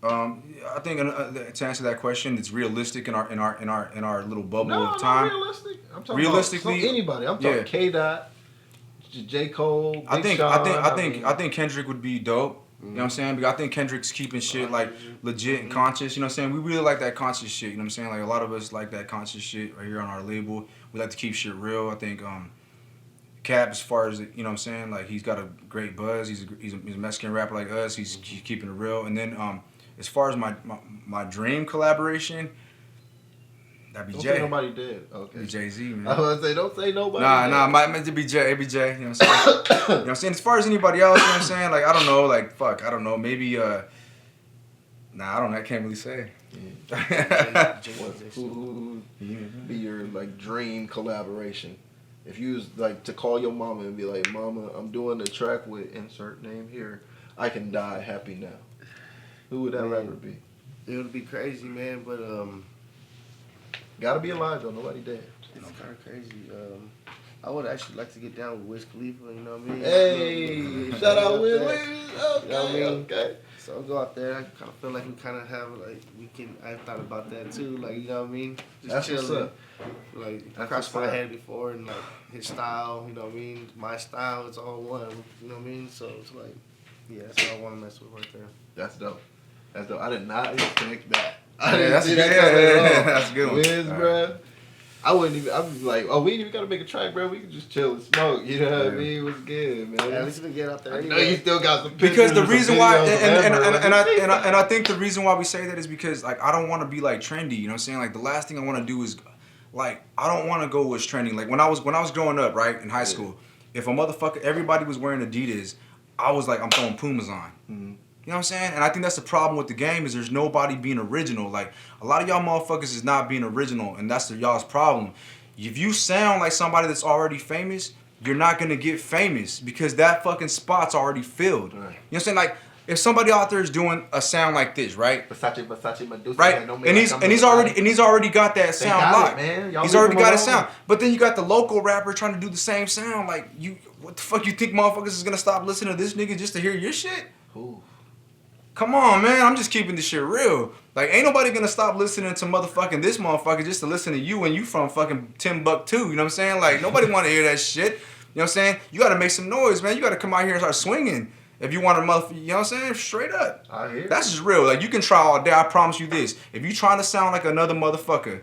I think to answer that question, it's realistic in our little bubble of No, time. not realistic. I'm talking Realistically, about anybody. I'm talking K-Dot, J. Cole, Big Shawn. I think Kendrick would be dope. You know what I'm saying? Because I think Kendrick's keeping shit like legit and conscious. You know what I'm saying? We really like that conscious shit. You know what I'm saying? Like a lot of us like that conscious shit right here on our label. We like to keep shit real. I think Cap, as far as, you know what I'm saying, like he's got a great buzz. He's a Mexican rapper like us. He's keeping it real. And then as far as my dream collaboration, that'd be Don't Jay. say nobody dead. Okay. Be Jay-Z, man. I was gonna say, don't say nobody. Nah, meant to be Jay. It be Jay. You know what I'm saying? You know what I'm saying? As far as anybody else, you know what I'm saying? Like, I don't know. Like, fuck, I don't know. Maybe, I don't know. I can't really say. Who would be your, like, dream collaboration? If you was, like, to call your mama and be like, Mama, I'm doing a track with insert name here. I can die happy now. Who would that rapper be? It would be crazy, man, but Gotta be alive though, nobody dead. it's kind of crazy. I would actually like to get down with Wiz Khalifa, you know what I mean? Hey, shout out Wiz. Okay, You know what I mean? okay. So I'll go out there. I kind of feel like we kind of have, like, I thought about that too, like, you know what I mean? Just That's what's chilling. up. Like, That's crossed what's my up. head before, and like his style, you know what I mean? My style, it's all one, you know what I mean? So it's like, yeah, that's what I want to mess with right there. That's dope. That's dope. I did not expect that. That's good. That's a good one. Wiz, bro. I wouldn't even. I'd be like, oh, we ain't even gotta make a track, bro. We can just chill and smoke. You know what I mean? It was good, man. At least we get out there. I know anyway. you still got some pictures. Because the reason why, and I think the reason why we say that is because, like, I don't want to be like trendy. You know what I'm saying? Like, the last thing I want to do is, like, I don't want to go with trending. Like when I was growing up, right, in high school, if a motherfucker, everybody was wearing Adidas, I was like, I'm throwing Pumas on. Mm-hmm. You know what I'm saying? And I think that's the problem with the game is there's nobody being original. Like, a lot of y'all motherfuckers is not being original, and that's y'all's problem. If you sound like somebody that's already famous, you're not going to get famous because that fucking spot's already filled. Right. You know what I'm saying? Like, if somebody out there is doing a sound like this, right? Versace, Medusa, right? man, And he's already got that sound locked. He's already got a sound. But then you got the local rapper trying to do the same sound. Like, what the fuck you think motherfuckers is going to stop listening to this nigga just to hear your shit? Ooh. Come on, man. I'm just keeping this shit real. Like, ain't nobody gonna stop listening to motherfucking this motherfucker just to listen to you and you from fucking Timbuktu. You know what I'm saying? Like, nobody wanna hear that shit. You know what I'm saying? You gotta make some noise, man. You gotta come out here and start swinging. If you want to motherfucker, you know what I'm saying? Straight up. I hear. That's just real. Like, you can try all day. I promise you this. If you trying to sound like another motherfucker,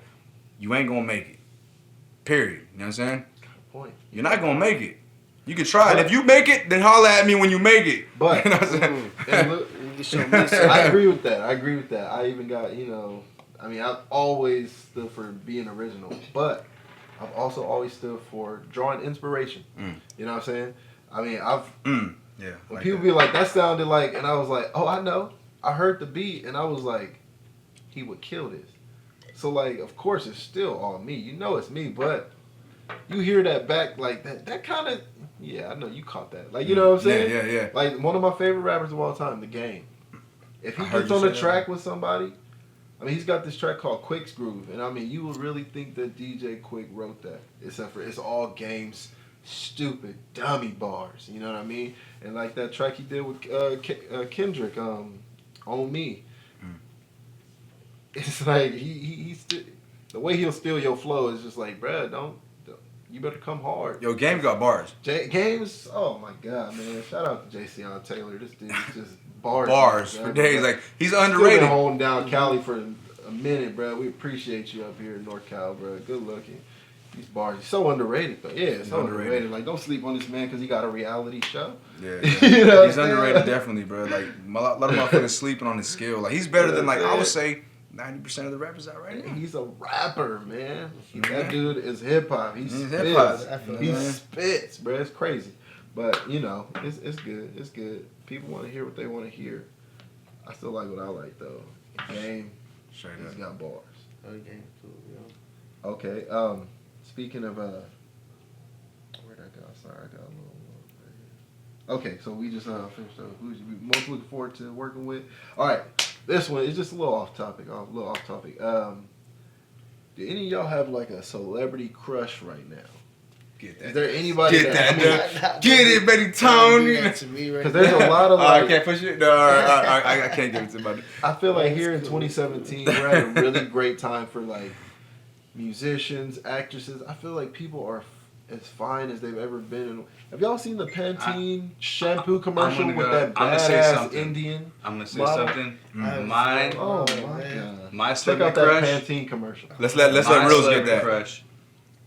you ain't gonna make it. Period. You know what I'm saying? Point. You're not gonna make it. You can try it. If you make it, then holler at me when you make it. But you know what I'm saying? And look, I agree with that. I even got, you know, I mean, I've always stood for being original, but I've also always stood for drawing inspiration. You know what I'm saying? I mean, Yeah. when like people that. be like, that sounded like, and I was like, oh, I know. I heard the beat, and I was like, he would kill this. So, like, of course, it's still all me. You know it's me, but you hear that back, like, that kind of, yeah, I know you caught that. Like, you know what I'm saying? Yeah. Like, one of my favorite rappers of all time, The Game. If he I heard gets you on a say track that. with somebody, I mean, he's got this track called Quick's Groove, and I mean, you would really think that DJ Quick wrote that, except for it's all Game's stupid dummy bars. You know what I mean? And like that track he did with Kendrick, On Me. It's like he the way he'll steal your flow is just like, bruh, don't you better come hard. Yo, Game got bars. Games, oh my god, man! Shout out to J.C.on Taylor. This dude is just bars. Bars man. for days. Like, he's Still underrated. been holding down Cali for a minute, bro. We appreciate you up here in North Cal, bro. Good looking. These bars, he's so underrated though. Yeah, it's so underrated. Like, don't sleep on this man because he got a reality show. Yeah, You know he's underrated definitely, bro. Like, a lot of motherfuckers sleeping on his skill. Like, he's better than, like, I would say 90% of the rappers out right now. He's a rapper, man. That dude is hip hop. He hip hop. He spits, bro. It's crazy. But, you know, it's good. It's good. People want to hear what they want to hear. I still like what I like, though. Game, Straight he's up. got bars. Okay, cool, yo. Okay, speaking of, where'd I go? Sorry, I got a little right here. Okay, so we just finished up. Who's you most looking forward to working with? All right, this one is just a little off topic. Do any of y'all have like a celebrity crush right now? Get that. Is there anybody Get that. Get it, Betty Tony. Because there's a lot of like. I can't push it. No, I can't give it to somebody. I feel like here in 2017, we're at a really great time for like musicians, actresses. I feel like people are as fine as they've ever been. Have y'all seen the Pantene shampoo commercial with that badass Indian? I'm gonna say model? something. Mine. Oh my god! My Check celebrity out that crush. Pantene commercial. Let's let My Reels get celebrity that. Crush.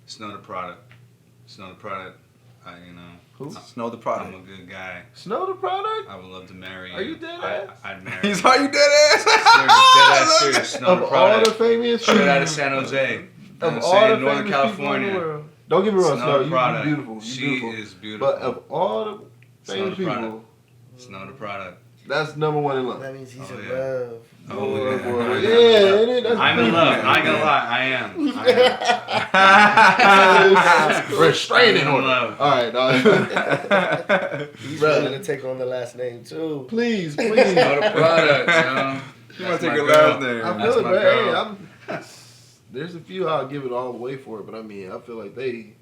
Snow the product. Snow the product. Who? Snow the I'm product. a good guy. Snow the product? I would love to marry you. Are you dead ass? I'd marry He's you. are you dead ass? Dead ass serious. Snow Of the all product. the famous Straight out of San Jose. of I'm all saying the Northern famous people in the California. world. Don't get me wrong, Snow Snow. the You product. beautiful. You She beautiful. is beautiful. But of all the Snow famous the product. people, Snow the product. that's number one in love. That means he's Oh, in yeah. love. Oh, Yeah, yeah. that's I'm in love. I ain't gonna lie. I am. Restraining I'm in order. love. All right, dog. He's Bruh. willing to take on the last name too. Please. Snow the product, yo. You want That's to take my your girl. last name? I That's feel it, my man. girl. Hey, there's a few I'll give it all the way for it, but I mean, I feel like they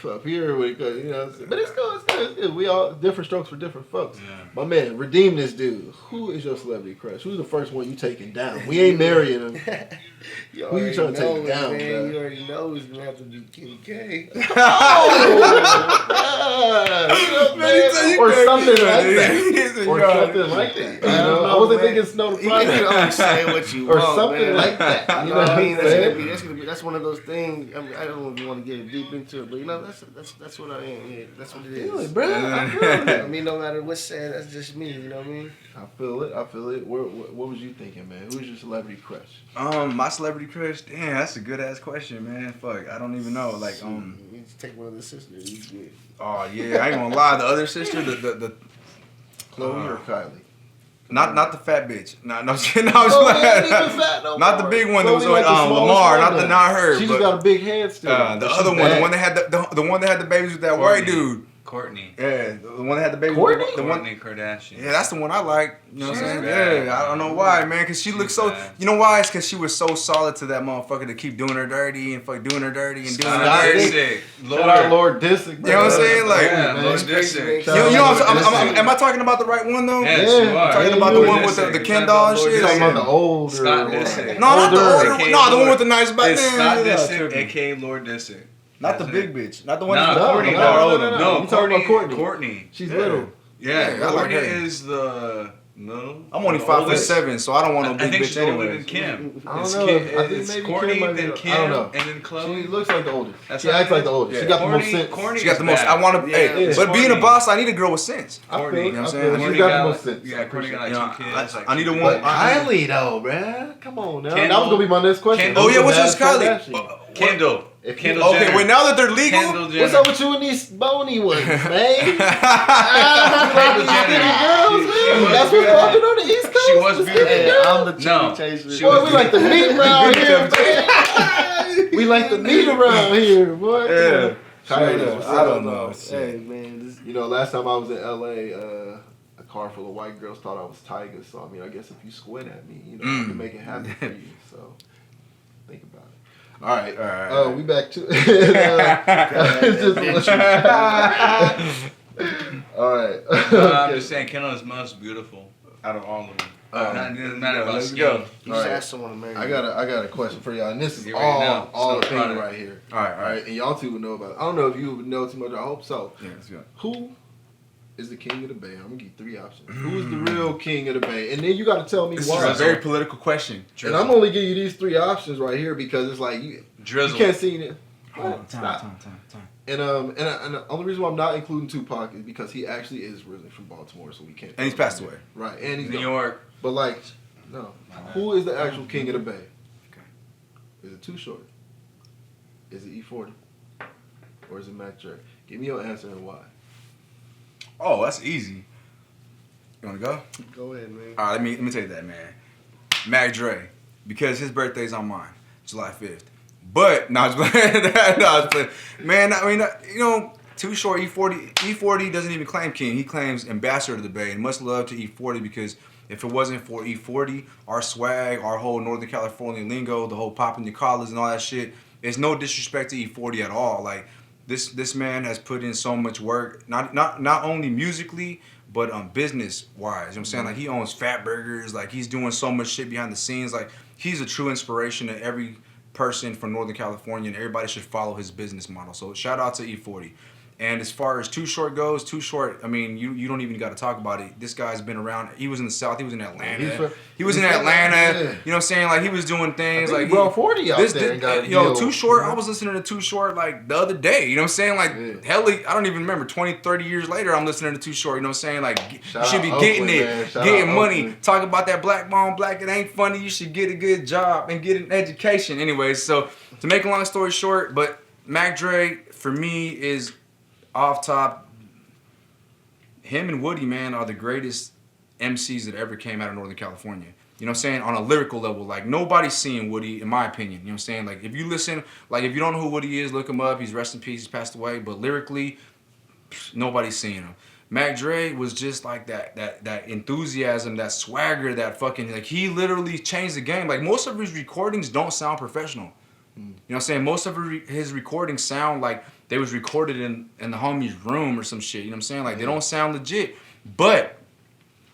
up here with, you know. But it's good. It's good. We all different strokes for different folks. Yeah. My man, redeem this dude. Who is your celebrity crush? Who's the first one you taking down? We ain't marrying him. You Who you already trying to know take it, down, man. bruh? You already know it's gonna have to be Kim K. Or something like that. Or something like that. You know, I wasn't thinking Snow the You can Product. only say what you Or want, something man. like that. You You know what I I'm mean? saying? That's one of those things. I mean, I don't even want to get deep into it, but you know, that's what I am. Yeah, that's what it is. Feel it, bro. I feel it. I mean, no matter what's said, that's just me. You know what I mean? I feel it. What was you thinking, man? Who's your celebrity crush? My celebrity crush. Damn, that's a good ass question, man. Fuck, I don't even know. Like, You just take one of the sisters. You good. oh yeah, I ain't gonna lie. The other sister, the Chloe or Kylie? not the fat bitch. No, I'm just kidding. I was like, not the big one that was Chloe on like the smallest Lamar, one, not her. She just got a big head still. The other one, the one that had the one that had the babies with that white dude. Courtney. Yeah, the one that had the baby. Courtney? The one. Courtney Kardashian. Yeah, that's the one I like. You know what I'm She's saying? bad. Yeah, I don't know why, man. Cause she looks so. bad. You know why? It's cause she was so solid to that motherfucker to keep doing her dirty and fuck doing her dirty and doing her Scott dirty. Disick. Disick. Shout out Lord Disick. You know what I'm saying? Like, Yeah, man. Lord Disick. Shout You out know what Lord I'm Disick. am I talking about the right one though? Yes, Yeah. you are. Talking Yeah, about you the are. one with the You're Ken talking doll and about Lord shit? You're talking about Disick. the older Scott one. Disick. No, not the Older. older. No, the one with the nice back. It's Scott Yeah, Disick, yeah. aka Lord Disick. Not the That's big it. bitch. Not the one. Nah, that's Courtney. no, older. no, no. No, You talking about Courtney. Courtney. She's Yeah. little. Yeah, Yeah, I like Courtney her. is the middle. I'm only the 5'7", so I don't want no I big think bitch she's older anyway. than Kim. I don't It's know. Kim, I think it's maybe Courtney, Kim might be- then I Kim, don't know. and then Chloe. She looks like the oldest. That's She how acts it like is. the oldest. She Yeah. got the most Courtney- sense. Courtney She got is the most. bad. I want to. Yeah, Hey, it's but being a Courtney. boss, I need a girl with sense. I feel Courtney, it. you know what I'm I saying? feel it. Courtney She's got got the like- most sense. Yeah, Courtney got like You know, 2 kids. I need a two one- kids. Kylie though, bruh. Come on now. That Kendall. was gonna be my next question. Kendall. Oh yeah, what's Who's this, the baddest Kylie? Kardashian? Kendall. If you- Kendall Okay, Jenner. wait. Now that they're legal, Kendall Jenner. What's up with you and these bony ones, man? Kendall Jenner. Girls, She man. was That's what's beautiful. popping on the East Coast. She was The beautiful. skinny Hey, girls. I'm the No, chicken chaser. she Boy, was we like the meat around here, man. We like the meat around here, boy. Yeah. Kylie, Straight up. I don't know. Hey man, this You know, last time I was in LA, a car full of white girls thought I was Tiger. So I mean, I guess if you squint at me, you know, I can make it happen for you. So think about it. All right, All right. we back to all right. No, I'm just saying Kendall is most beautiful out of all of them. It doesn't matter about let's skin. go. you All should right. ask someone to marry. I got a question for y'all, and this is You already know. all It's no opinion product. right here. All right, All right, and y'all two would know about it. I don't know if you would know too much. I hope so. Yeah, let's go. Who is the king of the Bay? I'm gonna give you 3 options. Who is the real king of the Bay? And then you got to tell me This why. is a very political question. And I'm only giving you these 3 options right here because it's like you Drizzle. can't see it. Time. And the only reason why I'm not including Tupac is because he actually is originally from Baltimore, so we can't. And he's passed away. Right, and he's New York. But like, no, who is the actual king of the Bay? Okay. Is it Too Short? Is it E40? Or is it Mac Dre? Give me your answer and why. Oh, that's easy. You wanna go? Go ahead, man. All right, let me tell you that, man. Mac Dre, because his birthday's on mine, July 5th. But no, I was playing. Man, I mean, you know, Too Short, E40 doesn't even claim king. He claims ambassador to the Bay, and much love to E40 because if it wasn't for E40, our swag, our whole Northern California lingo, the whole popping your collars and all that shit, it's no disrespect to E40 at all. Like this man has put in so much work, not only musically, but business wise. You know what I'm saying? Like he owns Fat Burgers, like he's doing so much shit behind the scenes. Like he's a true inspiration to every person from Northern California, and everybody should follow his business model. So shout out to E40. And as far as Too Short goes, Too Short, I mean, you don't even got to talk about it. This guy's been around. He was in the South. He was in Atlanta. He was in Atlanta. Yeah. You know what I'm saying? Like, he was doing things. Like, Like, he brought 40 out there and got yo, Too Short, I was listening to Too Short, like, the other day. You know what I'm saying? Like, hell, I don't even remember. 20, 30 years later, I'm listening to Too Short. You know what I'm saying? Like, you should be getting it. Getting money. Talk about that black mom, black, it ain't funny. You should get a good job and get an education. Anyways, so, to make a long story short, but Mac Dre, for me, is off top. Him and Woody, man, are the greatest MCs that ever came out of Northern California. You know what I'm saying? On a lyrical level, like, nobody's seeing Woody, in my opinion. You know what I'm saying? Like, if you listen, like, if you don't know who Woody is, look him up. He's rest in peace. He's passed away. But lyrically, nobody's seeing him. Mac Dre was just like that enthusiasm, that swagger, that fucking, like, he literally changed the game. Like, most of his recordings don't sound professional. You know what I'm saying? Most of his recordings sound like they was recorded in the homie's room or some shit. You know what I'm saying? Like, they don't sound legit. But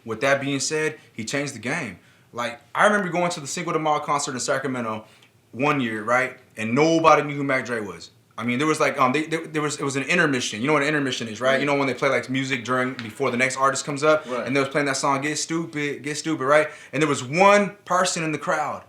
with that being said, he changed the game. Like, I remember going to the Cinco de Mayo concert in Sacramento one year, right? And nobody knew who Mac Dre was. I mean, there was like it was an intermission. You know what an intermission is, right? You know when they play like music before the next artist comes up, and they was playing that song Get Stupid, right? And there was one person in the crowd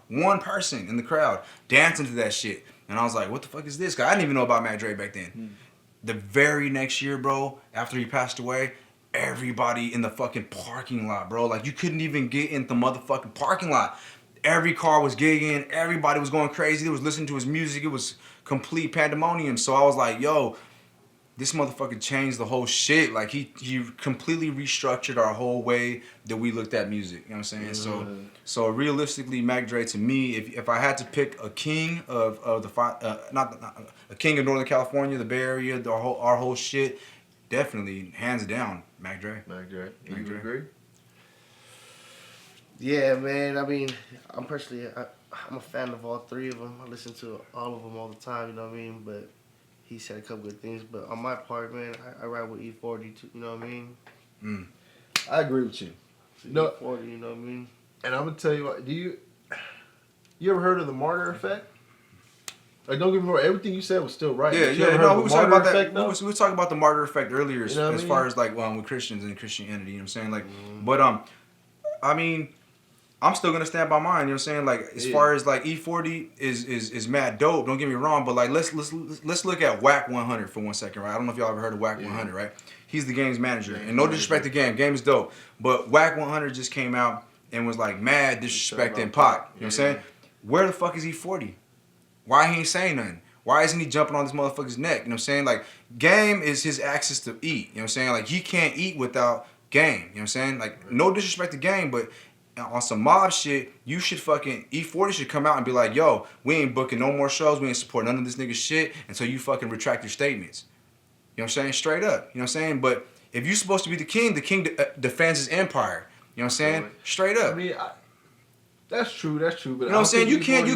dancing to that shit. And I was like, what the fuck is this guy? I didn't even know about Mac Dre back then. The very next year, bro, after he passed away, everybody in the fucking parking lot, bro. Like, you couldn't even get in the motherfucking parking lot. Every car was gigging. Everybody was going crazy. They was listening to his music. It was complete pandemonium. So I was like, yo, this motherfucker changed the whole shit. Like, he completely restructured our whole way that we looked at music. You know what I'm saying? So realistically, Mac Dre, to me, if I had to pick a king of a king of Northern California, the Bay Area, our whole shit, definitely, hands down, Mac Dre. Mac Dre. You agree? Yeah, man. I mean, I'm a fan of all three of them. I listen to all of them all the time, you know what I mean? But he said a couple good things. But on my part, man, I ride with E40 too, you know what I mean? I agree with you. No, E40, you know what I mean? And I'm gonna tell you what. You ever heard of the martyr effect? Like, don't get me wrong, everything you said was still right. Yeah. No, we were talking about that. We were talking about the martyr effect earlier, you know as far as like with Christians and Christianity. You know what I'm saying? Like, but I mean, I'm still gonna stand by mine. You know what I'm saying? Like, as far as like E40 is mad dope. Don't get me wrong, but like let's look at Whack 100 for 1 second, right? I don't know if y'all ever heard of Whack 100, right? He's the game's manager, and no disrespect to Game. Game is dope, but Whack 100 just came out and was like mad disrespecting Pac. You know what I'm saying? Where the fuck is E40? Why he ain't saying nothing? Why isn't he jumping on this motherfucker's neck? You know what I'm saying? Like, Game is his access to eat. You know what I'm saying? Like, he can't eat without Game. You know what I'm saying? Like, no disrespect to Game, but on some mob shit, you should fucking, E40 should come out and be like, yo, we ain't booking no more shows, we ain't supporting none of this nigga shit until you fucking retract your statements. You know what I'm saying? Straight up. You know what I'm saying? But if you're supposed to be the king defends his empire. You know what I'm saying? Straight up. I mean, that's true. But you know what I'm saying? You can't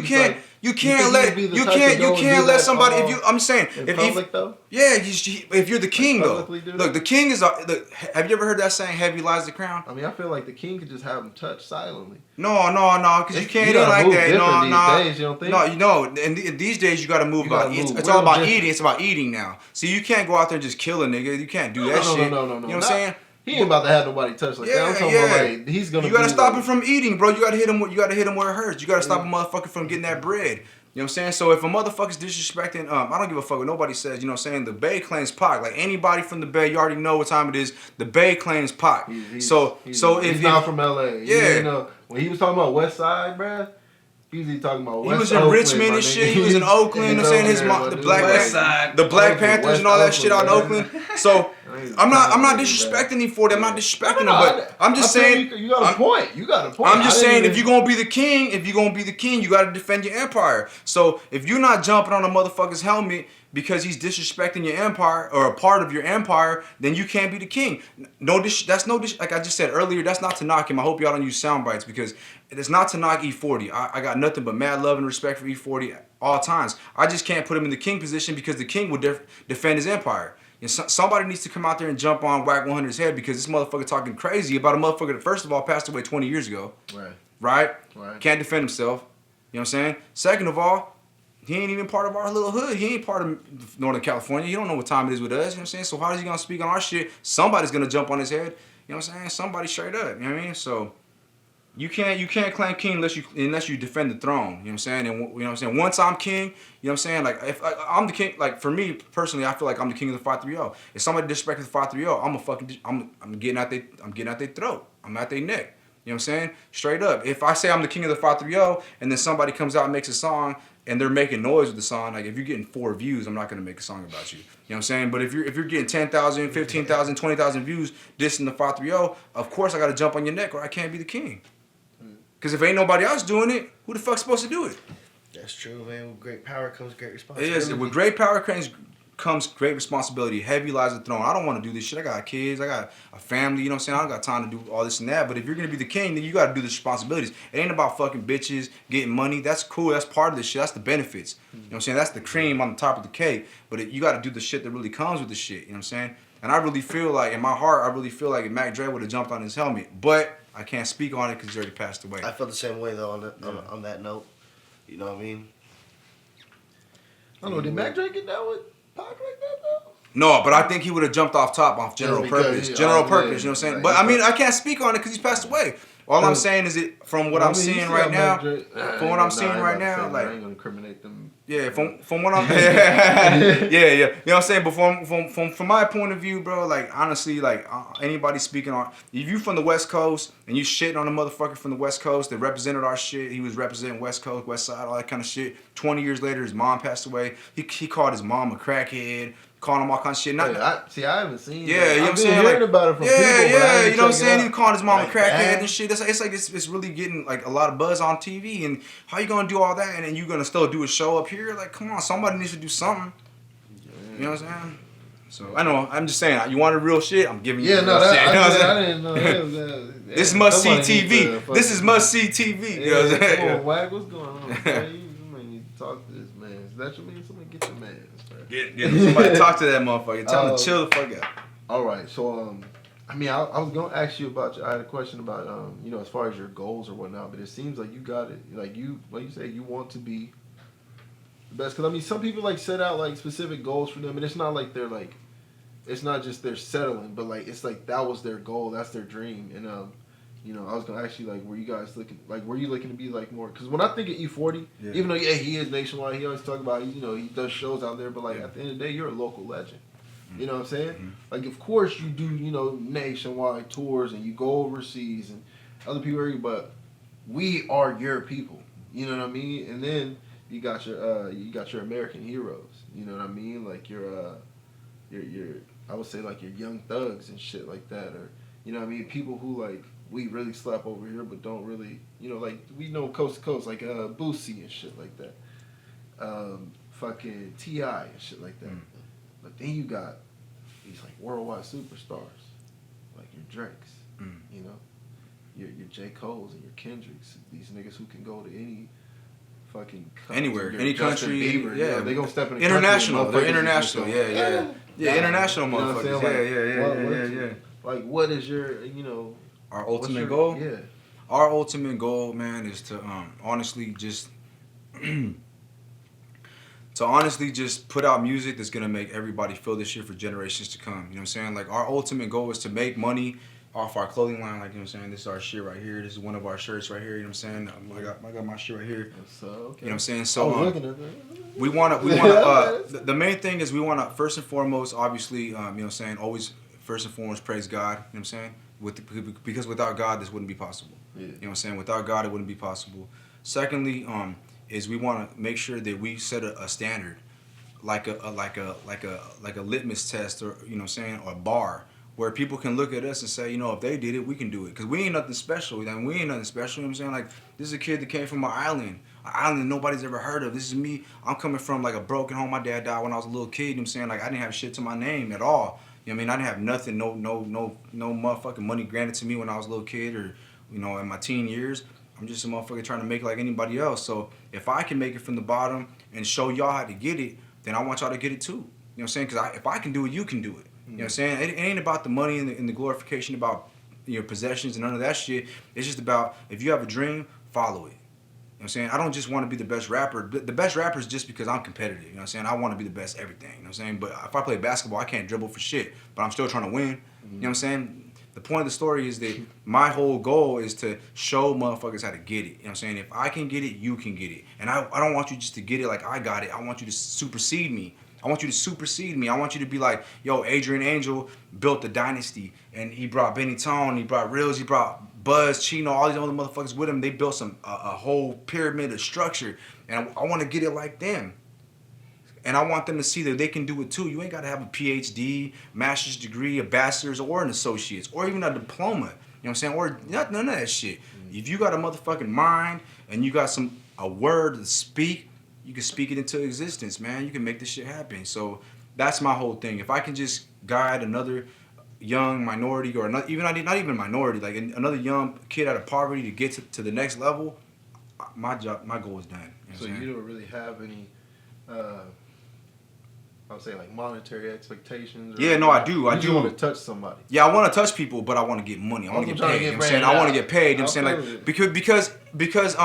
let somebody. If you, I'm saying, if you're the king though, look, the king is. Have you ever heard that saying? Heavy lies the crown. I mean, I feel like the king could just have him touch silently. No, because you can't eat like that. No. Days, you don't think? No. And these days you got to move about. It's all about eating. It's about eating now. See, you can't go out there and just kill a nigga. You can't do that shit. No. You know what I'm saying? He ain't about to have nobody touch like that. I'm talking about like he's gonna. You gotta stop him from eating, bro. You gotta hit him where it hurts. You gotta stop a motherfucker from getting that bread. You know You know what I'm saying? So if a motherfucker's disrespecting, I don't give a fuck what nobody says, you know what I'm saying? The Bay claims Pac. Like anybody from the Bay, you already know what time it is. The Bay claims Pac. He's If not from LA. Yeah. You know, when he was talking about West Side, bruh, he was talking about West he was in Oakland, Richmond and shit. He was in Oakland. You know what I'm saying? The Black Panthers and all that shit out in Oakland. So I'm not disrespecting him for that. I'm not disrespecting him, but I'm just saying you got a point. You got a point. I'm just saying if you're gonna be the king, you gotta defend your empire. So if you're not jumping on a motherfucker's helmet because he's disrespecting your empire or a part of your empire, then you can't be the king. Like I just said earlier, that's not to knock him. I hope y'all don't use sound bites because it's not to knock E40. I got nothing but mad love and respect for E40 all times. I just can't put him in the king position because the king will defend his empire. And somebody needs to come out there and jump on Whack 100's head because this motherfucker talking crazy about a motherfucker that first of all passed away 20 years ago. Right? Can't defend himself. You know what I'm saying? Second of all, he ain't even part of our little hood. He ain't part of Northern California. You don't know what time it is with us. You know what I'm saying? So how is he gonna speak on our shit? Somebody's gonna jump on his head. You know what I'm saying? Somebody straight up. You know what I mean? So you can't claim king unless you defend the throne. You know what I'm saying? And you know what I'm saying? Once I'm king, you know what I'm saying? Like if I'm the king, like for me personally, I feel like I'm the king of the 530. If somebody disrespects the 530, I'm getting out their throat. I'm at their neck. You know what I'm saying? Straight up. If I say I'm the king of the 530 and then somebody comes out and makes a song and they're making noise with the song, like if you're getting 4 views, I'm not gonna make a song about you. You know what I'm saying? But if you're getting 10,000, 15,000, 20,000 views dissing the 530, of course I gotta jump on your neck or I can't be the king. Because if ain't nobody else doing it, who the fuck's supposed to do it? That's true, man. With great power comes great responsibility. It is. With great power comes great responsibility. Heavy lies the throne. I don't want to do this shit. I got kids. I got a family. You know what I'm saying? I don't got time to do all this and that. But if you're going to be the king, then you got to do the responsibilities. It ain't about fucking bitches, getting money. That's cool. That's part of the shit. That's the benefits. You know what I'm saying? That's the cream on the top of the cake. But you got to do the shit that really comes with the shit. You know what I'm saying? And I really feel like, in my heart, if Mac Dre would have jumped on his helmet. But I can't speak on it because he's already passed away. I feel the same way, though, on that note. You know what I mean? I don't know. Did Mac Dre get down with Pac like that, though? No, but I think he would have jumped off top off general purpose. General purpose, you know what I'm saying? But I mean, I can't speak on it because he's passed away. All I'm saying is from what I'm seeing right now, like I ain't gonna incriminate them. Yeah, from what I'm yeah, you know what I'm saying. But from my point of view, bro, like honestly, like anybody speaking on, if you from the West Coast and you shitting on a motherfucker from the West Coast that represented our shit, he was representing West Coast, West Side, all that kind of shit. 20 years later, his mom passed away. He called his mom a crackhead. Calling him all kinds of shit. I haven't seen. Yeah, you know what I'm saying. Hearing about it from people. Yeah, you know what I'm saying. He calling his mom a crackhead and shit. It's really getting like a lot of buzz on TV. And how you gonna do all that and then you gonna still do a show up here? Like, come on, somebody needs to do something. You know what I'm saying? So I know. I'm just saying. You wanted real shit? I'm giving you. Yeah, real shit. I didn't know. This is must see TV. This is must see TV. You know what I'm saying? Come on, Wag, what's going on? You might need to talk to this man. Is that your man? Somebody get your man. Get somebody talk to that motherfucker. Tell him to chill the fuck out. All right, so I mean, I was gonna ask you about. I had a question about you know, as far as your goals or whatnot. But it seems like you got it. Like you say, you want to be the best. Because I mean, some people like set out like specific goals for them, and it's not like they're like, it's not just they're settling, but like it's like that was their goal, that's their dream. And you know, I was gonna ask you like, were you looking to be like more? Because when I think of E40, even though he is nationwide, he always talk about he does shows out there, but like at the end of the day, you're a local legend. You know what I'm saying? Mm-hmm. Like of course you do nationwide tours and you go overseas and other people are, but we are your people. You know what I mean? And then you got your American heroes. You know what I mean? Like your I would say like your young thugs and shit like that, or you know what I mean, people who like we really slap over here, but don't really, like we know coast to coast, like Boosie and shit like that, fucking T.I. and shit like that. But then you got these like worldwide superstars, like your Drakes, your J. Cole's and your Kendricks, these niggas who can go to any fucking anywhere, any country, Bieber, they gonna step in the international. Country, they're international, international motherfuckers, yeah. Like, what is your, our ultimate goal? Yeah. Our ultimate goal, man, is to honestly just put out music that's gonna make everybody feel this shit for generations to come. You know what I'm saying? Like our ultimate goal is to make money off our clothing line, like, you know what I'm saying, this is our shit right here, this is one of our shirts right here, you know what I'm saying, I got my shit right here, So, okay. You know what I'm saying, so looking at that. we want to, the main thing is we want to, first and foremost, obviously, you know what I'm saying, always, first and foremost, praise God, you know what I'm saying, because without God, this wouldn't be possible, Yeah. You know what I'm saying, without God, it wouldn't be possible. Secondly, is we want to make sure that we set a standard, like a litmus test, or, you know what I'm saying, or a bar, where people can look at us and say, you know, if they did it, we can do it. Because we ain't nothing special. You know what I'm saying? Like, this is a kid that came from an island nobody's ever heard of. This is me. I'm coming from, like, a broken home. My dad died when I was a little kid. You know what I'm saying? Like, I didn't have shit to my name at all. You know what I mean? I didn't have nothing, no motherfucking money granted to me when I was a little kid, or, you know, in my teen years. I'm just a motherfucker trying to make like anybody else. So if I can make it from the bottom and show y'all how to get it, then I want y'all to get it too. You know what I'm saying? Because if I can do it, you can do it. You know what I'm saying? It ain't about the money and the glorification about your possessions and none of that shit. It's just about, if you have a dream, follow it. You know what I'm saying? I don't just want to be the best rapper. The best rapper is just because I'm competitive. You know what I'm saying? I want to be the best everything. You know what I'm saying? But if I play basketball, I can't dribble for shit. But I'm still trying to win. You know what I'm saying? The point of the story is that my whole goal is to show motherfuckers how to get it. You know what I'm saying? If I can get it, you can get it. And I don't want you just to get it like I got it. I want you to supersede me. I want you to supersede me. I want you to be like, yo, Adrian Angel built the Dynasty, and he brought Benny Tone, he brought Reels, he brought Buzz, Chino, all these other motherfuckers with him. They built a whole pyramid of structure, and I want to get it like them. And I want them to see that they can do it too. You ain't got to have a PhD, master's degree, a bachelor's, or an associate's, or even a diploma. You know what I'm saying? Or none of that shit. If you got a motherfucking mind and you got a word to speak, you can speak it into existence, man. You can make this shit happen. So that's my whole thing. If I can just guide another young minority, or not even minority, like another young kid out of poverty to get to the next level, my goal is done. You know so you don't really have any, I would say, like, monetary expectations? Yeah, no, I do. You want to touch somebody. Yeah, I want to touch people, but I want to get money. I want to get paid. You know what I'm saying? I want to get paid. You know what I'm saying? Like, because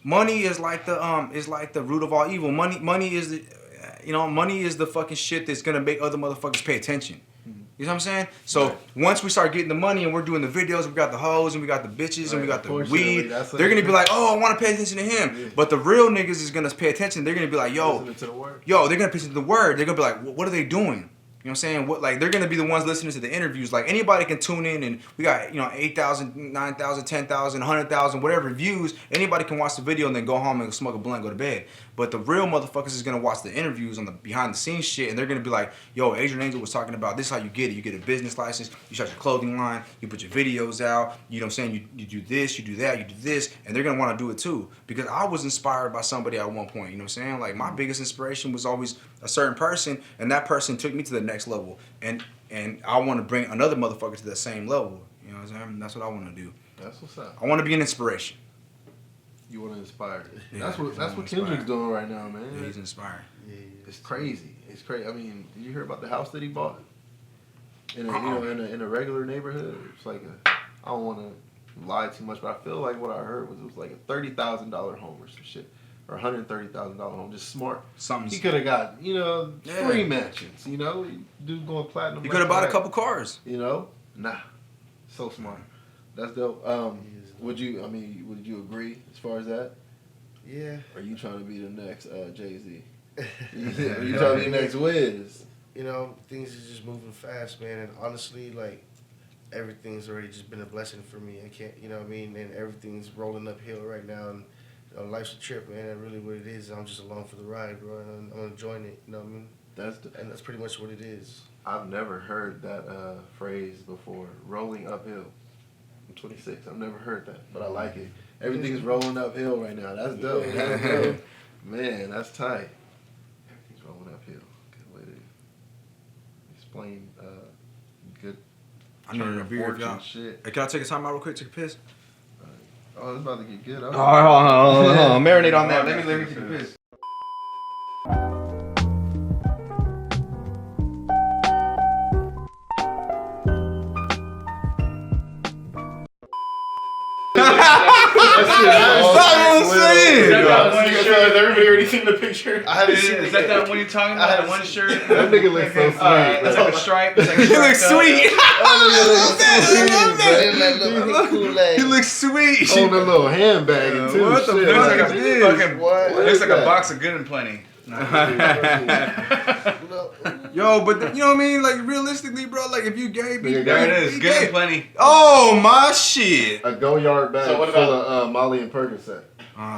money is like the root of all evil. Money is the fucking shit that's gonna make other motherfuckers pay attention. You know what I'm saying? So once we start getting the money and we're doing the videos, we got the hoes and we got the bitches and we got the weed, they're gonna be like, oh, I want to pay attention to him. Yeah. But the real niggas is gonna pay attention. They're gonna be like, yo, they're gonna pay attention to the word. They're gonna be like, what are they doing? You know what I'm saying? Like, they're going to be the ones listening to the interviews. Like, anybody can tune in, and we got, 8,000, 9,000, 10,000, 100,000, whatever views. Anybody can watch the video and then go home and smoke a blunt and go to bed. But the real motherfuckers is going to watch the interviews on the behind the scenes shit, and they're going to be like, yo, Adrian Angel was talking about this is how you get it. You get a business license, you start your clothing line, you put your videos out, you know what I'm saying? You do this, you do that, you do this, and they're going to want to do it too. Because I was inspired by somebody at one point, you know what I'm saying? Like, my biggest inspiration was always a certain person, and that person took me to the next level. And I want to bring another motherfucker to that same level. You know what I'm saying? That's what I want to do. That's what's up. I want to be an inspiration. You want to inspire. Yeah, that's what Kendrick's doing right now, man. Yeah, he's inspired. Yeah, it's crazy. It's crazy. I mean, did you hear about the house that he bought? In a regular neighborhood. It's like I don't want to lie too much, but I feel like what I heard was it was like a $30,000 home or some shit. Or $130,000 home, just smart. He could have got, 3 mansions, dude going platinum. He could have bought a couple cars. Nah, so smart. That's dope. Would you agree as far as that? Yeah. Or are you trying to be the next Jay-Z? Are you trying to be the next Wiz? Things is just moving fast, man. And honestly, like, everything's already just been a blessing for me. I can't, and everything's rolling uphill right now. And life's a trip, man. That's really what it is. I'm just along for the ride, bro. And I'm enjoying it. You know what I mean? And that's pretty much what it is. I've never heard that phrase before. Rolling uphill. I'm 26. I've never heard that, but I like it. Everything's rolling uphill right now. That's dope. That's dope. Man, that's tight. Everything's rolling uphill. Good way to explain good. I need a beer, y'all. Shit. Hey, can I take a time out real quick? Take a piss. Oh, it's about to get good. Hold on. Marinate on that. Let me take a piss. what I'm saying? Has everybody already seen the picture? I haven't seen Is that that one you're talking about? That one shirt? That nigga looks so sweet. It's like a stripe. It's like a He looks striped up. sweet. He looks sweet. On a little handbag and too. What the Shit, fuck like, is this? Fucking, What? looks like that? a box of Good and Plenty. Yo, but you know what I mean? Like realistically, bro. Like if you gay, be There gay. There it is. be Good gay. and Plenty. Oh my shit. A go yard bag So what full about- of Molly and Percocet.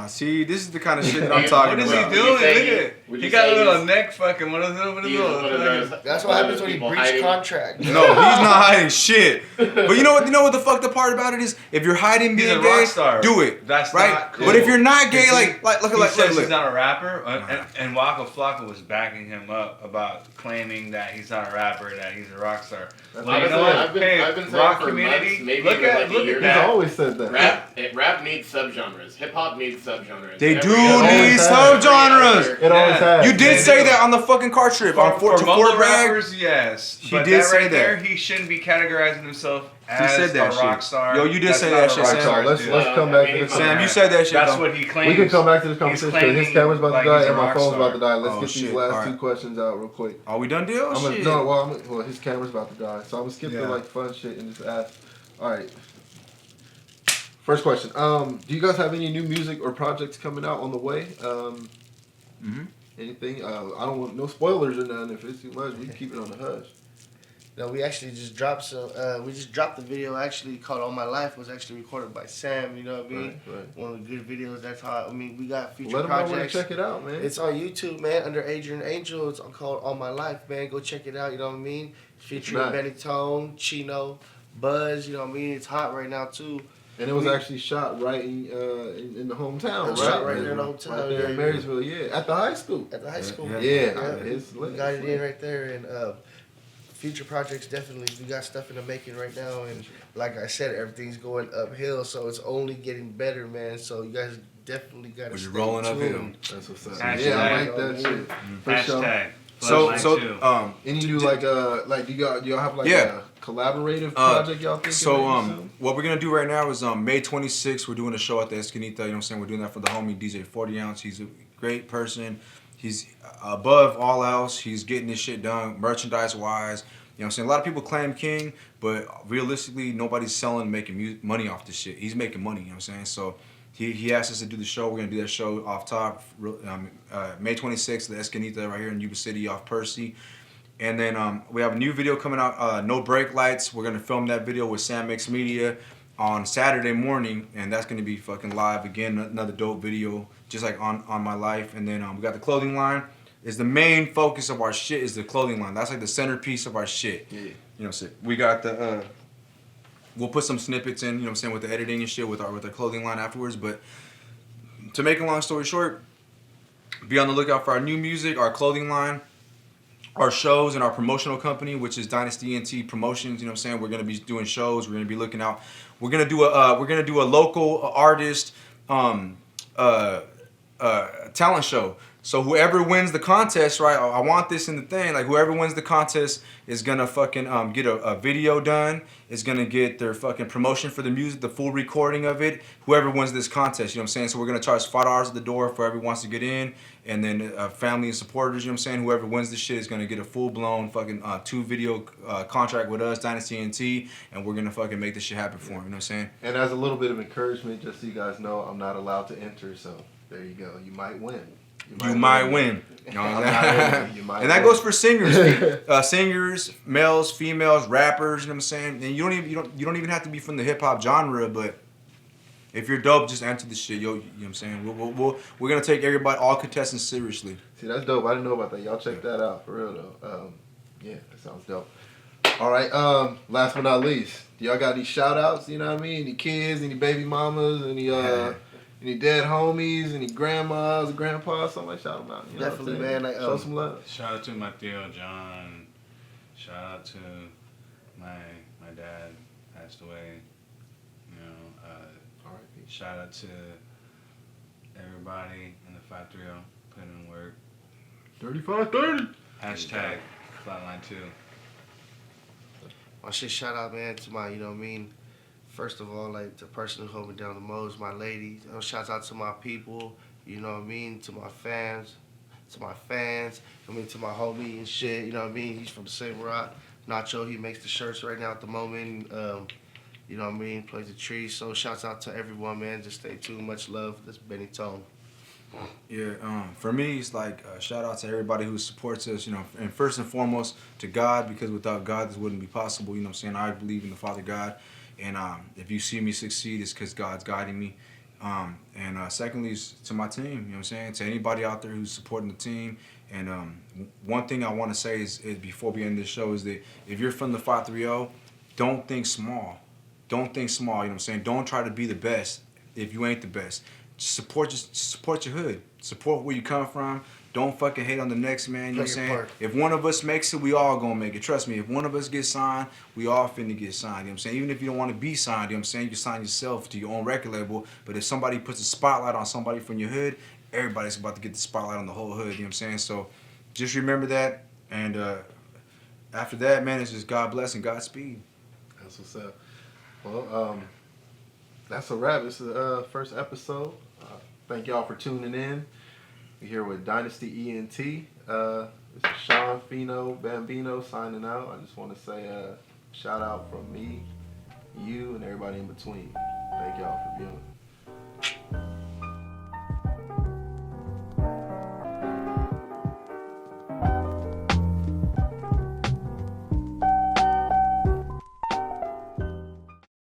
See, this is the kind of shit that I'm What talking What is about. he doing? Look say at he- it. would He you got a say little he's- neck fucking. What is it? That's what happens when you breach contract. No, he's not hiding shit. But you know what? You know what the fucked up part about it is? If you're hiding He's being a gay, rock star. do it. That's right. not cool. But if you're not gay, He- like look, He says look. he's not a rapper, and Waka Flocka was backing him up about claiming that he's not a rapper, that he's a rock star. That's Well, you what know I what? said. Hey, I've been saying rock for community. months, maybe Look even at like a year He's back. always said that. Rap needs subgenres. Hip hop needs subgenres. They Every do other- need has. subgenres. It always Yeah. has. You did They say do. that on the fucking car trip on For to mumble Fort Bragg. rappers, yes. He But did that say right that. there, he shouldn't be categorizing himself as said that a shit. rock star. Yo, you did That's say not that what shit, rock Sam. stars Let's do. come back to this. Sam, you said that shit. That's though. what he claims. We can come back to this He's conversation because his claiming camera's about like to die he's a and my rock phone's star. about to die. Let's Oh, get shit. these last Alright. two questions out real quick. Are we done, deal? I'm Shit. gonna, well, his camera's about to die, so I'm gonna skip Yeah. the like fun shit and just ask. All right. First question. Do you guys have any new music or projects coming out on the way? Anything? I don't want no spoilers or nothing. If it's too much, we can keep it on the hush. No, we actually just dropped some. We just dropped the video actually called "All My Life." Was actually recorded by Sam. You know what I mean? Right. One of the good videos. That's how. I mean, we got future Let them know where to projects. check it out, man. It's on YouTube, man. Under Adrian Angel. It's called "All My Life," man. Go check it out. You know what I mean? Featuring nice. Benny Tone, Chino, Buzz. You know what I mean? It's hot right now too. And it was actually shot right in the hometown, It was right? shot right there in the hometown, Right there in yeah. Marysville, yeah. At the high school. At the high school. Yeah. It's We lit. got it in right there, and future projects definitely. We got stuff in the making right now, and like I said, everything's going uphill, so it's only getting better, man. So you guys definitely got to. Was you stay rolling uphill? tuned. That's what's up. Hashtag. Yeah, I like that shit. For sure. Hashtag. So Floodline so Any new like do y'all have like Yeah. a collaborative project y'all thinking? So maybe soon? what we're gonna do right now is May 26th we're doing a show at the Escanita. You know what I'm saying? We're doing that for the homie DJ 40 Ounce. He's a great person. He's above all else. He's getting this shit done merchandise wise. You know what I'm saying? A lot of people claim king, but realistically nobody's selling making money off this shit. He's making money. You know what I'm saying? So he asked us to do the show. We're gonna do that show off top. May 26th, the Escanita right here in Yuba City off Percy. And then we have a new video coming out, No Brake Lights. We're going to film that video with Sam Mix Media on Saturday morning. And that's going to be fucking live again, another dope video, just like on my life. And then we got the clothing line. Is the main focus of our shit is the clothing line. That's like the centerpiece of our shit. Yeah. You know what I'm saying? We got the, we'll put some snippets in, you know what I'm saying, with the editing and shit with our clothing line afterwards. But to make a long story short, be on the lookout for our new music, our clothing line, our shows, and our promotional company, which is Dynasty Ent Promotions. You know what I'm saying? We're gonna be doing shows. We're gonna be looking out. We're gonna do a local artist talent show. So whoever wins the contest, right? I want this in the thing. Like whoever wins the contest is gonna fucking get a video done. Is gonna get their fucking promotion for the music, the full recording of it. Whoever wins this contest, you know what I'm saying? So we're gonna charge $5 at the door for whoever wants to get in, and then family and supporters. You know what I'm saying? Whoever wins this shit is gonna get a full blown fucking 2-video contract with us, Dynasty Ent, and we're gonna fucking make this shit happen for them. You know what I'm saying? And as a little bit of encouragement, just so you guys know, I'm not allowed to enter, so there you go. You might win. You might win. You know what I'm saying? You might And that win. goes for singers, singers, males, females, rappers. You know what I'm saying? And you don't even have to be from the hip hop genre, but if you're dope, just enter the shit. Yo, you know what I'm saying? We're gonna take everybody, all contestants, seriously. See, that's dope. I didn't know about that. Y'all check that out for real though. Yeah, that sounds dope. All right. Last but not least, do y'all got any shout outs? You know what I mean? Any kids? Any baby mamas? Any dead homies? Any grandmas or grandpas? Somebody shout them out. You know Definitely, what I'm saying? man. Like, Show some love. Shout out to my Theo John. Shout out to my dad passed away. You know, R.I.P. shout out to everybody in the 530 putting in work. 3530. Hashtag Flatline 2. I should shout out, man, to my, you know what I mean, First of all, like the person who held me down the most, my lady. Shouts out to my people. You know what I mean? To my fans. I mean, to my homie and shit. You know what I mean? He's from the same rock. Nacho, he makes the shirts right now at the moment. You know what I mean? Plays the tree. So shouts out to everyone, man. Just stay tuned. Much love. That's Benny Tone. Yeah, for me, it's like shout out to everybody who supports us, you know, and first and foremost to God, because without God, this wouldn't be possible. You know what I'm saying? I believe in the Father God, and if you see me succeed, it's because God's guiding me. And secondly, is to my team, you know what I'm saying? To anybody out there who's supporting the team. And one thing I want to say is before we end this show is that if you're from the 530, don't think small. Don't think small, you know what I'm saying? Don't try to be the best if you ain't the best. Support your hood. Support where you come from. Don't fucking hate on the next man. You know what I'm saying? If one of us makes it, we all gonna make it. Trust me, if one of us gets signed, we all finna get signed. You know what I'm saying? Even if you don't want to be signed, you know what I'm saying? You can sign yourself to your own record label. But if somebody puts a spotlight on somebody from your hood, everybody's about to get the spotlight on the whole hood. You know what I'm saying? So just remember that. And after that, man, it's just God bless and Godspeed. That's what's up. Well, that's a wrap. This is the first episode. Thank y'all for tuning in. We're here with Dynasty Ent. This is Shawn Fino Bambino signing out. I just want to say shout out from me, you, and everybody in between. Thank y'all for viewing.